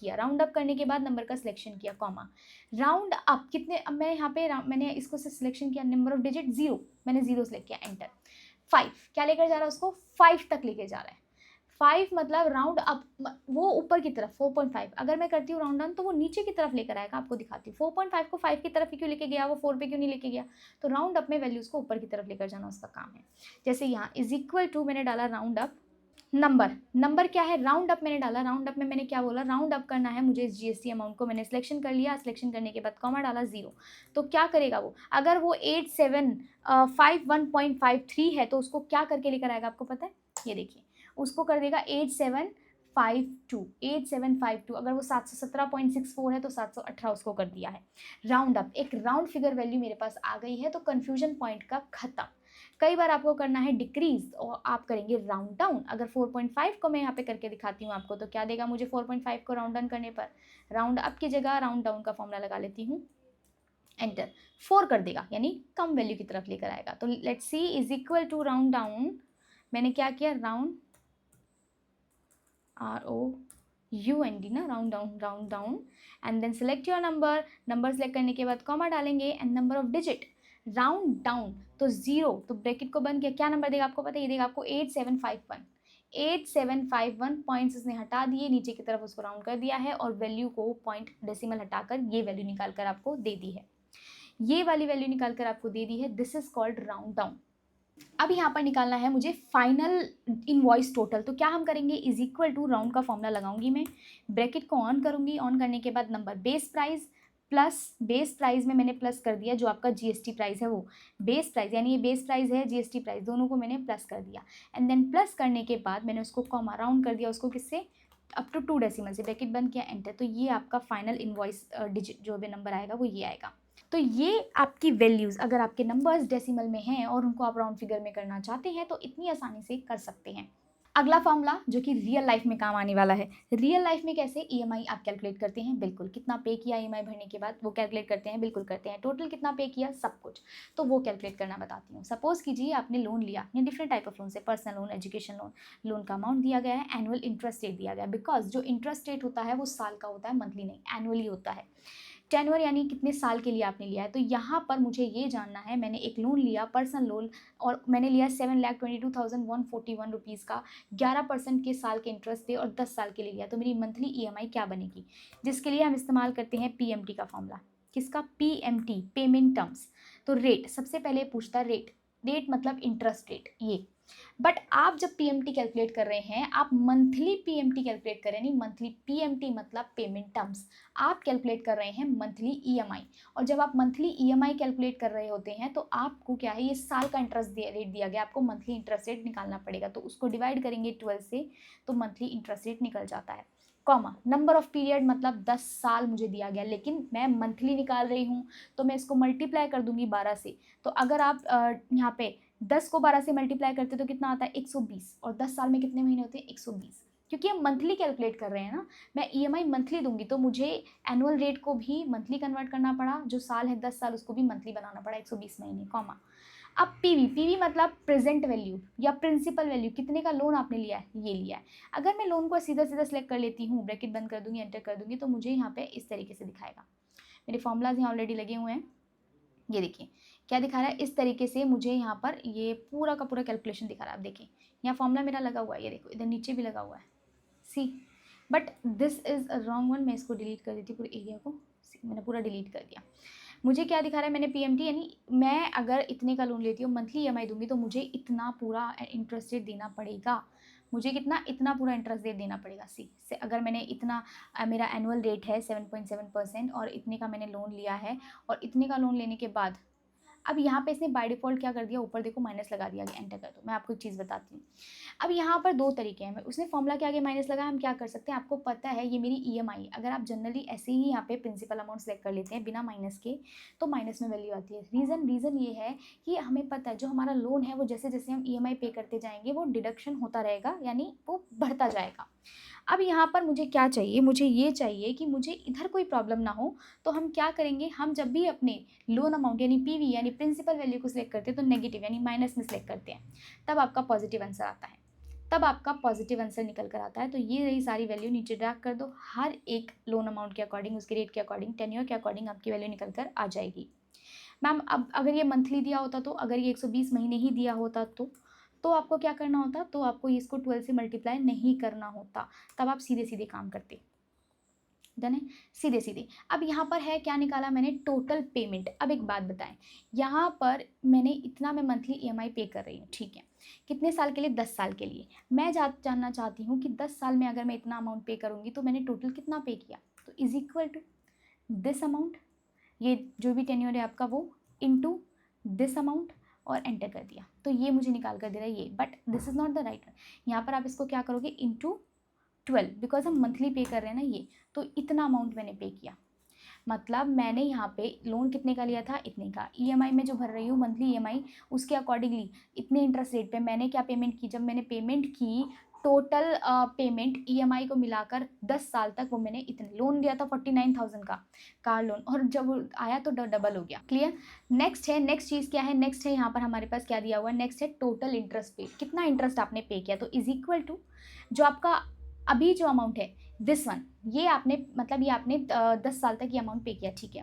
करने के बाद नंबर का सिलेक्शन किया, कॉमा, राउंड अप कितने, अब मैं यहाँ पे मैंने इसको से सिलेक्शन किया, नंबर ऑफ डिजिट 0, मैंने 0 सेलेक्ट किया, एंटर। 5 क्या लेकर जा रहा है उसको, 5 तक लेके जा रहा है। 5 मतलब राउंड अप, वो ऊपर की तरफ 4.5, अगर मैं करती हूँ राउंड डाउन तो वो नीचे की तरफ लेकर आएगा, आपको दिखाती हूँ। 4.5 को 5 की तरफ ही क्यों लेके गया, वो 4 पे क्यों नहीं लेके गया, तो राउंड अप में वैल्यूज़ को ऊपर की तरफ लेकर जाना उसका काम है। जैसे यहाँ इज इक्वल टू मैंने डाला राउंड अप, नंबर क्या है, राउंड अप मैंने डाला, राउंड अप में मैंने क्या बोला, राउंड अप करना है मुझे इस GST अमाउंट को, मैंने सिलेक्शन कर लिया, सिलेक्शन करने के बाद कॉमा डाला 0, तो क्या करेगा वो, अगर वो 8751.53 है तो उसको क्या करके लेकर आएगा आपको पता है, ये देखिए उसको कर देगा 8752, अगर वो 717.64 है तो 718 उसको कर दिया है। राउंड अप, एक राउंड फिगर वैल्यू मेरे पास आ गई है, तो कन्फ्यूजन पॉइंट का खत्म। कई बार आपको करना है डिक्रीज और आप करेंगे राउंड डाउन, अगर 4.5 को मैं यहाँ पे करके दिखाती हूँ आपको, तो क्या देगा मुझे 4.5 को राउंड डाउन करने पर, राउंड अप की जगह राउंड डाउन का फॉर्मूला लगा लेती हूँ, एंटर, 4 कर देगा, यानी कम वैल्यू की तरफ लेकर आएगा। तो let's see is equal to round down, मैंने क्या किया, राउंड ROUND ना, round down and then select your number select करने के बाद कॉमा डालेंगे and number of digit, round down तो 0, तो ब्रैकेट को बंद किया, क्या नंबर देगा आपको पता है, ये देगा आपको 8751 पॉइंट्स इसने हटा दिए, नीचे की तरफ उसको राउंड कर दिया है और वैल्यू को पॉइंट डेसिमल हटाकर ये वैल्यू निकाल कर आपको दे दी है, ये वाली वैल्यू निकाल कर आपको दे दी है, this is called round down. अब यहाँ पर निकालना है मुझे फाइनल इनवॉइस टोटल, तो क्या हम करेंगे, इज इक्वल टू राउंड का फॉर्मूला लगाऊंगी मैं, ब्रैकेट को ऑन करूंगी, ऑन करने के बाद number base price plus, base price में मैंने प्लस कर दिया जो आपका GST प्राइस है, वो बेस प्राइस यानी ये बेस प्राइस है GST प्राइस, दोनों को मैंने प्लस कर दिया एंड देन प्लस करने के बाद मैंने उसको कॉमा राउंड कर दिया उसको किससे, अप टू 2 डेसिमल से, ब्रैकेट बंद किया, एंटर, तो ये आपका फाइनल इनवॉइस डिजिट जो भी नंबर आएगा वो ये आएगा। तो ये आपकी वैल्यूज़, अगर आपके नंबर्स डेसिमल में हैं और उनको आप राउंड फिगर में करना चाहते हैं तो इतनी आसानी से कर सकते हैं। अगला फॉर्मूला जो कि रियल लाइफ में काम आने वाला है, रियल लाइफ में कैसे EMI आप कैलकुलेट करते हैं, बिल्कुल कितना पे किया EMI भरने के बाद वो कैलकुलेट करते हैं, बिल्कुल करते हैं, टोटल कितना पे किया सब कुछ, तो वो कैलकुलेट करना बताती हूँ। सपोज कीजिए आपने लोन लिया या डिफरेंट टाइप ऑफ लोन से, पर्सनल लोन, एजुकेशन लोन का अमाउंट दिया गया है, एनुअल इंटरेस्ट रेट दिया गया है, बिकॉज जो इंटरेस्ट रेट होता है वो साल का होता है, मंथली नहीं, एनुअली होता है। टेन्योर यानी कितने साल के लिए आपने लिया है, तो यहाँ पर मुझे ये जानना है, मैंने एक लोन लिया पर्सनल लोन और मैंने लिया 7,22,141 रुपीज़ का, 11% के साल के इंटरेस्ट थे और 10 साल के लिए लिया, तो मेरी मंथली EMI क्या बनेगी, जिसके लिए हम इस्तेमाल करते हैं PMT का फॉर्मूला। किसका, PMT, पेमेंट टर्म्स। तो रेट सबसे पहले पूछता है, रेट मतलब इंटरेस्ट रेट ये, बट आप जब PMT कैलकुलेट कर रहे हैं आप मंथली PMT कैलकुलेट कर रहे हैं, नहीं मंथली PMT मतलब पेमेंट टर्म्स, आप कैलकुलेट कर रहे हैं मंथली EMI, और जब आप मंथली EMI कैलकुलेट कर रहे होते हैं तो आपको क्या है, ये साल का इंटरेस्ट रेट दिया गया, आपको मंथली इंटरेस्ट रेट निकालना पड़ेगा, तो उसको डिवाइड करेंगे 12 से तो मंथली इंटरेस्ट रेट निकल जाता है, कॉमा नंबर ऑफ पीरियड मतलब 10 साल मुझे दिया गया, लेकिन मैं मंथली निकाल रही हूँ तो मैं इसको मल्टीप्लाई कर दूंगी 12 से, तो अगर आप यहाँ पे 10 को 12 से मल्टीप्लाई करते तो कितना आता है 120, और 10 साल में कितने महीने होते हैं 120, क्योंकि हम मंथली कैलकुलेट कर रहे हैं ना, मैं EMI मंथली दूंगी तो मुझे एनुअल रेट को भी मंथली कन्वर्ट करना पड़ा, जो साल है 10 साल उसको भी मंथली बनाना पड़ा 120 महीने, कॉमा। अब PV मतलब प्रेजेंट वैल्यू या प्रिंसिपल वैल्यू, कितने का लोन आपने लिया है, ये लिया है, अगर मैं लोन को सीधा सीधा सेलेक्ट कर लेती हूँ, ब्रैकेट बंद कर दूंगी, एंटर कर दूंगी, तो मुझे यहाँ पे इस तरीके से दिखाएगा, मेरे फॉर्मूलाज यहाँ ऑलरेडी लगे हुए हैं, ये देखिए क्या दिखा रहा है, इस तरीके से मुझे यहाँ पर ये पूरा का पूरा कैलकुलेशन दिखा रहा है, आप देखिए यहाँ फॉर्मूला मेरा लगा हुआ है, ये देखो इधर नीचे भी लगा हुआ है, see, but this is a wrong one, मैं इसको डिलीट कर देती हूँ, पूरे एरिया को मैंने पूरा डिलीट कर दिया। मुझे क्या दिखा रहा है, मैंने PMT यानी मैं अगर इतने का लोन लेती हूँ मंथली EMI दूंगी तो मुझे इतना पूरा इंटरेस्ट रेट देना पड़ेगा, मुझे कितना, इतना पूरा इंटरेस्ट रेट देना पड़ेगा, सी से अगर मैंने इतना मेरा एनुअल रेट है 7.7% और इतने का मैंने लोन लिया है, और इतने का लोन लेने के बाद अब यहाँ पे इसने बाय डिफ़ॉल्ट क्या कर दिया, ऊपर देखो माइनस लगा दिया गया, एंटर कर दो, मैं आपको एक चीज़ बताती हूँ। अब यहाँ पर 2 तरीके हैं, उसने फॉर्मूला के आगे माइनस लगा, हम क्या कर सकते हैं, आपको पता है ये मेरी EMI, अगर आप जनरली ऐसे ही यहाँ पे प्रिंसिपल अमाउंट सेलेक्ट कर लेते हैं बिना माइनस के तो माइनस में वैल्यू आती है। रीज़न ये है कि हमें पता है जो हमारा लोन है वो जैसे जैसे हम EMI पे करते जाएंगे वो डिडक्शन होता रहेगा, यानी वो बढ़ता जाएगा। अब यहाँ पर मुझे क्या चाहिए, मुझे ये चाहिए कि मुझे इधर कोई प्रॉब्लम ना हो, तो हम क्या करेंगे, हम जब भी अपने लोन अमाउंट यानी PV यानी प्रिंसिपल वैल्यू को सिलेक्ट करते हैं तो नेगेटिव यानी माइनस में सिलेक्ट करते हैं, तब आपका पॉजिटिव आंसर आता है। तब आपका पॉजिटिव आंसर निकल कर आता है। तो ये रही सारी वैल्यू, नीचे ड्रैग कर दो, हर एक लोन अमाउंट के अकॉर्डिंग, उसके रेट के अकॉर्डिंग, टेन्योर के अकॉर्डिंग आपकी वैल्यू निकल कर आ जाएगी। मैम अब अगर ये मंथली दिया होता, तो अगर ये 120 महीने ही दिया होता तो आपको क्या करना होता, तो आपको इसको 12 से मल्टीप्लाई नहीं करना होता, तब आप सीधे सीधे काम करते। डन है, सीधे सीधे। अब यहाँ पर है क्या निकाला मैंने, टोटल पेमेंट। अब एक बात बताएं, यहाँ पर मैंने इतना मैं मंथली ईएमआई पे कर रही हूँ, ठीक है, कितने साल के लिए, 10 साल के लिए। मैं जानना चाहती हूँ कि 10 साल में अगर मैं इतना अमाउंट पे करूँगी तो मैंने टोटल कितना पे किया, तो is equal to this amount, ये जो भी टेन्योर है आपका वो, इनटू दिस अमाउंट, और एंटर कर दिया, तो ये मुझे निकाल कर दे रहा है ये। But this is not the right one, यहाँ पर आप इसको क्या करोगे, इंटू 12, बिकॉज हम मंथली पे कर रहे हैं ना ये, तो इतना अमाउंट मैंने पे किया। मतलब मैंने यहाँ पे लोन कितने का लिया था, इतने का। ईएमआई में जो भर रही हूँ मंथली ईएमआई, उसके अकॉर्डिंगली इतने इंटरेस्ट रेट पे मैंने क्या पेमेंट की, जब मैंने पेमेंट की टोटल पेमेंट ईएमआई को मिलाकर 10 साल तक, वो मैंने इतने, लोन लिया था 49,000 का कार लोन, और जब वो आया तो डबल हो गया। क्लियर। नेक्स्ट है, नेक्स्ट चीज़ क्या है, नेक्स्ट है यहाँ पर हमारे पास क्या दिया हुआ है, नेक्स्ट है टोटल इंटरेस्ट पे, कितना इंटरेस्ट आपने पे किया, तो इज इक्वल टू जो आपका अभी जो अमाउंट है दिस वन, ये आपने मतलब ये आपने 10 साल तक ये अमाउंट पे किया, ठीक है,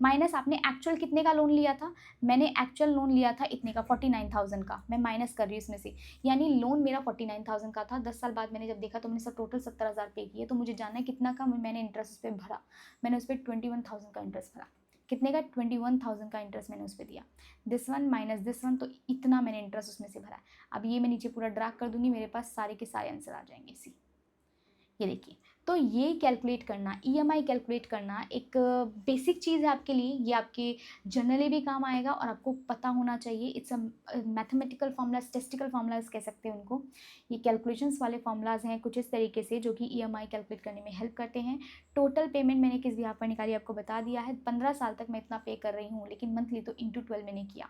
माइनस आपने एक्चुअल कितने का लोन लिया था, मैंने एक्चुअल लोन लिया था इतने का, 49,000 का, मैं माइनस कर रही हूँ इसमें से, यानी लोन मेरा 49,000 का था। 10 साल बाद मैंने जब देखा तो मैंने सब टोटल 70,000 पे किए, तो मुझे जानना है कितना का मैंने इंटरेस्ट उस पर भरा। मैंने उस पर 21,000 का इंटरेस्ट भरा। कितने का, 21,000 का इंटरेस्ट मैंने उस पर दिया। This one minus this one, तो इतना मैंने इंटरेस्ट उसमें से भरा। अब ये मैं नीचे पूरा ड्रैग कर दूंगी, मेरे पास सारे के सारे आंसर आ जाएंगे इसी। ये देखिए, तो ये कैलकुलेट करना, ईएमआई कैलकुलेट करना एक बेसिक चीज़ है आपके लिए, ये आपके जनरली भी काम आएगा और आपको पता होना चाहिए। It's a mathematical formula, statistical formulas कह सकते हैं उनको। ये कैलकुलेशंस वाले फार्मूलाज हैं कुछ इस तरीके से, जो कि ईएमआई कैलकुलेट करने में हेल्प करते हैं। टोटल पेमेंट मैंने किस बिहाफ पर निकाली आपको बता दिया है, 15 साल तक मैं इतना पे कर रही हूँ, लेकिन मंथली तो इंटू 12 मैंने किया,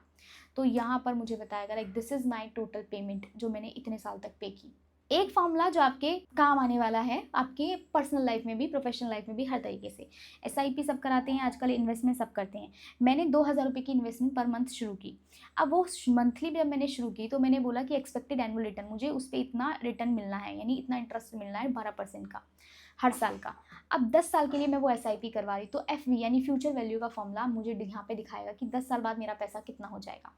तो यहाँ पर मुझे बताएगा like this is my total payment जो मैंने इतने साल तक पे की। एक फॉर्मूला जो आपके काम आने वाला है आपके पर्सनल लाइफ में भी, प्रोफेशनल लाइफ में भी, हर तरीके से। एसआईपी सब कराते हैं आजकल, इन्वेस्टमेंट सब करते हैं। मैंने 2,000 रुपये की इन्वेस्टमेंट पर मंथ शुरू की। अब वो मंथली जब मैंने शुरू की तो मैंने बोला कि एक्सपेक्टेड एनुअल रिटर्न, मुझे उस पर इतना रिटर्न मिलना है, यानी इतना इंटरेस्ट मिलना है 12% का हर साल का। अब 10 साल के लिए मैं वो एसआईपी करवा रही, तो एफवी यानी फ्यूचर वैल्यू का फॉर्मूला मुझे यहाँ पे दिखाएगा कि 10 साल बाद मेरा पैसा कितना हो जाएगा।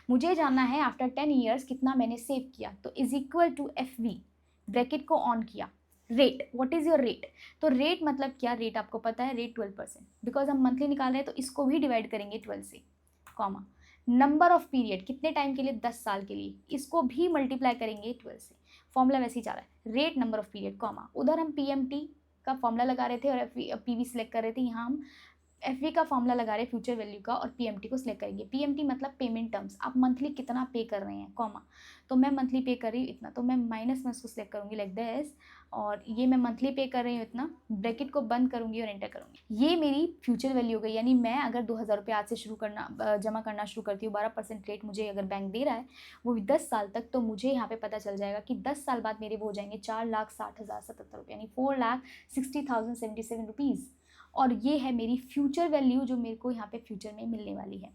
मुझे जानना है आफ्टर 10 ईयर्स कितना मैंने सेव किया, तो is equal to FV, bracket को ऑन किया, rate, what is your rate, तो रेट मतलब क्या, रेट आपको पता है, रेट 12%, बिकॉज हम मंथली निकाल रहे हैं तो इसको भी डिवाइड करेंगे 12 से, कॉमा, नंबर ऑफ पीरियड कितने टाइम के लिए, 10 साल के लिए, इसको भी मल्टीप्लाई करेंगे 12 से। फॉर्मूला वैसे ही जा रहा है, rate number of period, comma, उधर हम पीएमटी का फॉर्मूला लगा रहे थे और पीवी सिलेक्ट कर रहे थे, यहाँ हम एफवी का फॉर्मूला लगा रहे हैं फ्यूचर वैल्यू का, और पीएमटी को सिलेक्ट करेंगे। पीएमटी मतलब पेमेंट टर्म्स, आप मंथली कितना पे कर रहे हैं, कॉमा, तो मैं मंथली पे कर रही हूँ इतना, तो मैं माइनस में उसको सिलेक्ट करूँगी लाइक दिस, और ये मैं मंथली पे कर रही हूँ इतना, ब्रैकेट को बंद करूँगी और एंटर करूँगी। ये मेरी फ्यूचर वैल्यू हो गई, यानी मैं अगर 2,000 रुपये आज से शुरू करना जमा करना शुरू करती हूँ, 12% रेट मुझे अगर बैंक दे रहा है वो भी 10 साल तक, तो मुझे यहाँ पे पता चल जाएगा कि 10 साल बाद मेरे वो हो जाएंगे 4,60,077 रुपये, यानी 4,60,077 रुपीज़। और ये है मेरी फ्यूचर वैल्यू जो मेरे को यहाँ पे फ्यूचर में मिलने वाली है।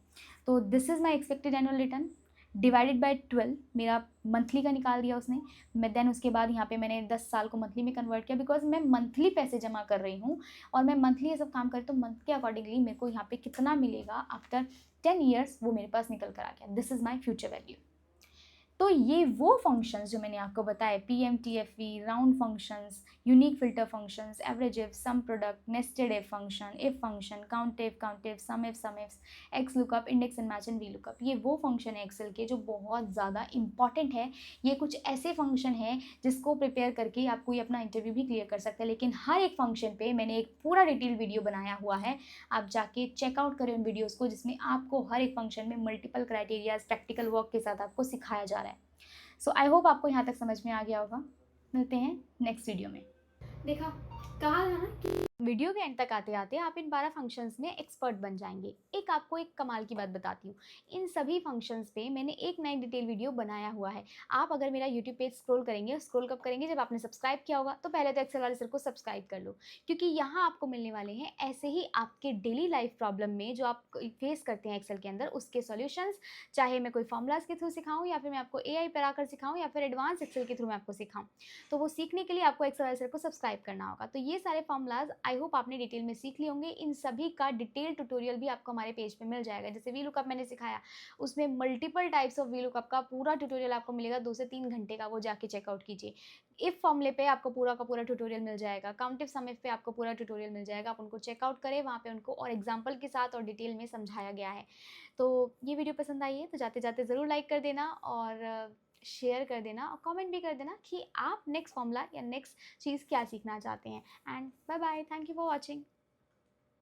तो this is my expected annual return divided by 12, मेरा मंथली का निकाल दिया उसने। मैं देन उसके बाद यहाँ पे मैंने 10 साल को मंथली में कन्वर्ट किया, बिकॉज मैं मंथली पैसे जमा कर रही हूँ और मैं मंथली ये सब काम करी, तो मंथ के अकॉर्डिंगली मेरे को यहाँ पे कितना मिलेगा आफ्टर 10 ईयर्स वो मेरे पास निकल कर आ गया। This is my future value. तो ये वो फंक्शंस जो मैंने आपको बताए, PMT FV, round functions, unique filter functions, average if, sum product, nested if function, count if, sum if, X lookup, index and match and V lookup, ये वो function है एक्सेल के जो बहुत ज़्यादा इंपॉर्टेंट है। ये कुछ ऐसे फंक्शन है जिसको प्रिपेयर करके आप कोई अपना इंटरव्यू भी क्लियर कर सकते हैं, लेकिन हर एक फंक्शन पे मैंने एक पूरा डिटेल वीडियो बनाया हुआ है, आप जाके चेकआउट करें उन वीडियोज़ को, जिसमें आपको हर एक फंक्शन में मल्टीपल क्राइटेरियाज प्रैक्टिकल वर्क के साथ आपको सिखाया जा रहा है। सो आई होप आपको यहाँ तक समझ में आ गया होगा। मिलते हैं नेक्स्ट वीडियो में। देखा कहा था ना कि वीडियो के एंड तक आते आते आप इन 12 फंक्शंस में एक्सपर्ट बन जाएंगे। एक आपको एक कमाल की बात बताती हूँ, इन सभी फंक्शंस पे मैंने एक नई डिटेल वीडियो बनाया हुआ है। आप अगर मेरा यूट्यूब पेज स्क्रॉल करेंगे, स्क्रॉल कब करेंगे, जब आपने सब्सक्राइब किया होगा, तो पहले तो एक्सेल वाले सर को सब्सक्राइब कर लो, क्योंकि यहाँ आपको मिलने वाले हैं ऐसे ही आपके डेली लाइफ प्रॉब्लम में जो आप फेस करते हैं एक्सेल के अंदर, उसके सॉल्यूशंस। चाहे मैं कोई फॉर्मूलाज के थ्रू सिखाऊं या फिर मैं आपको AI पर आकर सिखाऊं या फिर एडवांस एक्सेल के थ्रू मैं आपको सिखाऊं, तो वो सीखने के लिए आपको एक्सेल वाले सर को सब्सक्राइब करना होगा। तो ये सारे फॉर्मूलाज आई होप आपने डिटेल में सीख लिए होंगे। इन सभी का डिटेल ट्यूटोरियल भी आपको हमारे पेज पे मिल जाएगा। जैसे वी लुकअप मैंने सिखाया, उसमें multiple types of we lookup का पूरा ट्यूटोरियल आपको मिलेगा 2 से 3 घंटे का, वो जाके चेकआउट कीजिए। इफ फॉर्मूले पे आपको पूरा का पूरा ट्यूटोरियल मिल जाएगा, काउंटिव सम इफ पे आपको पूरा ट्यूटोरियल मिल जाएगा, आप उनको चेकआउट करें, वहाँ पे उनको और एग्जाम्पल के साथ और डिटेल में समझाया गया है। तो ये वीडियो पसंद आई है तो जाते जाते ज़रूर लाइक कर देना और शेयर कर देना और कमेंट भी कर देना कि आप नेक्स्ट फॉर्मूला या नेक्स्ट चीज़ क्या सीखना चाहते हैं। And bye bye, thank you for watching.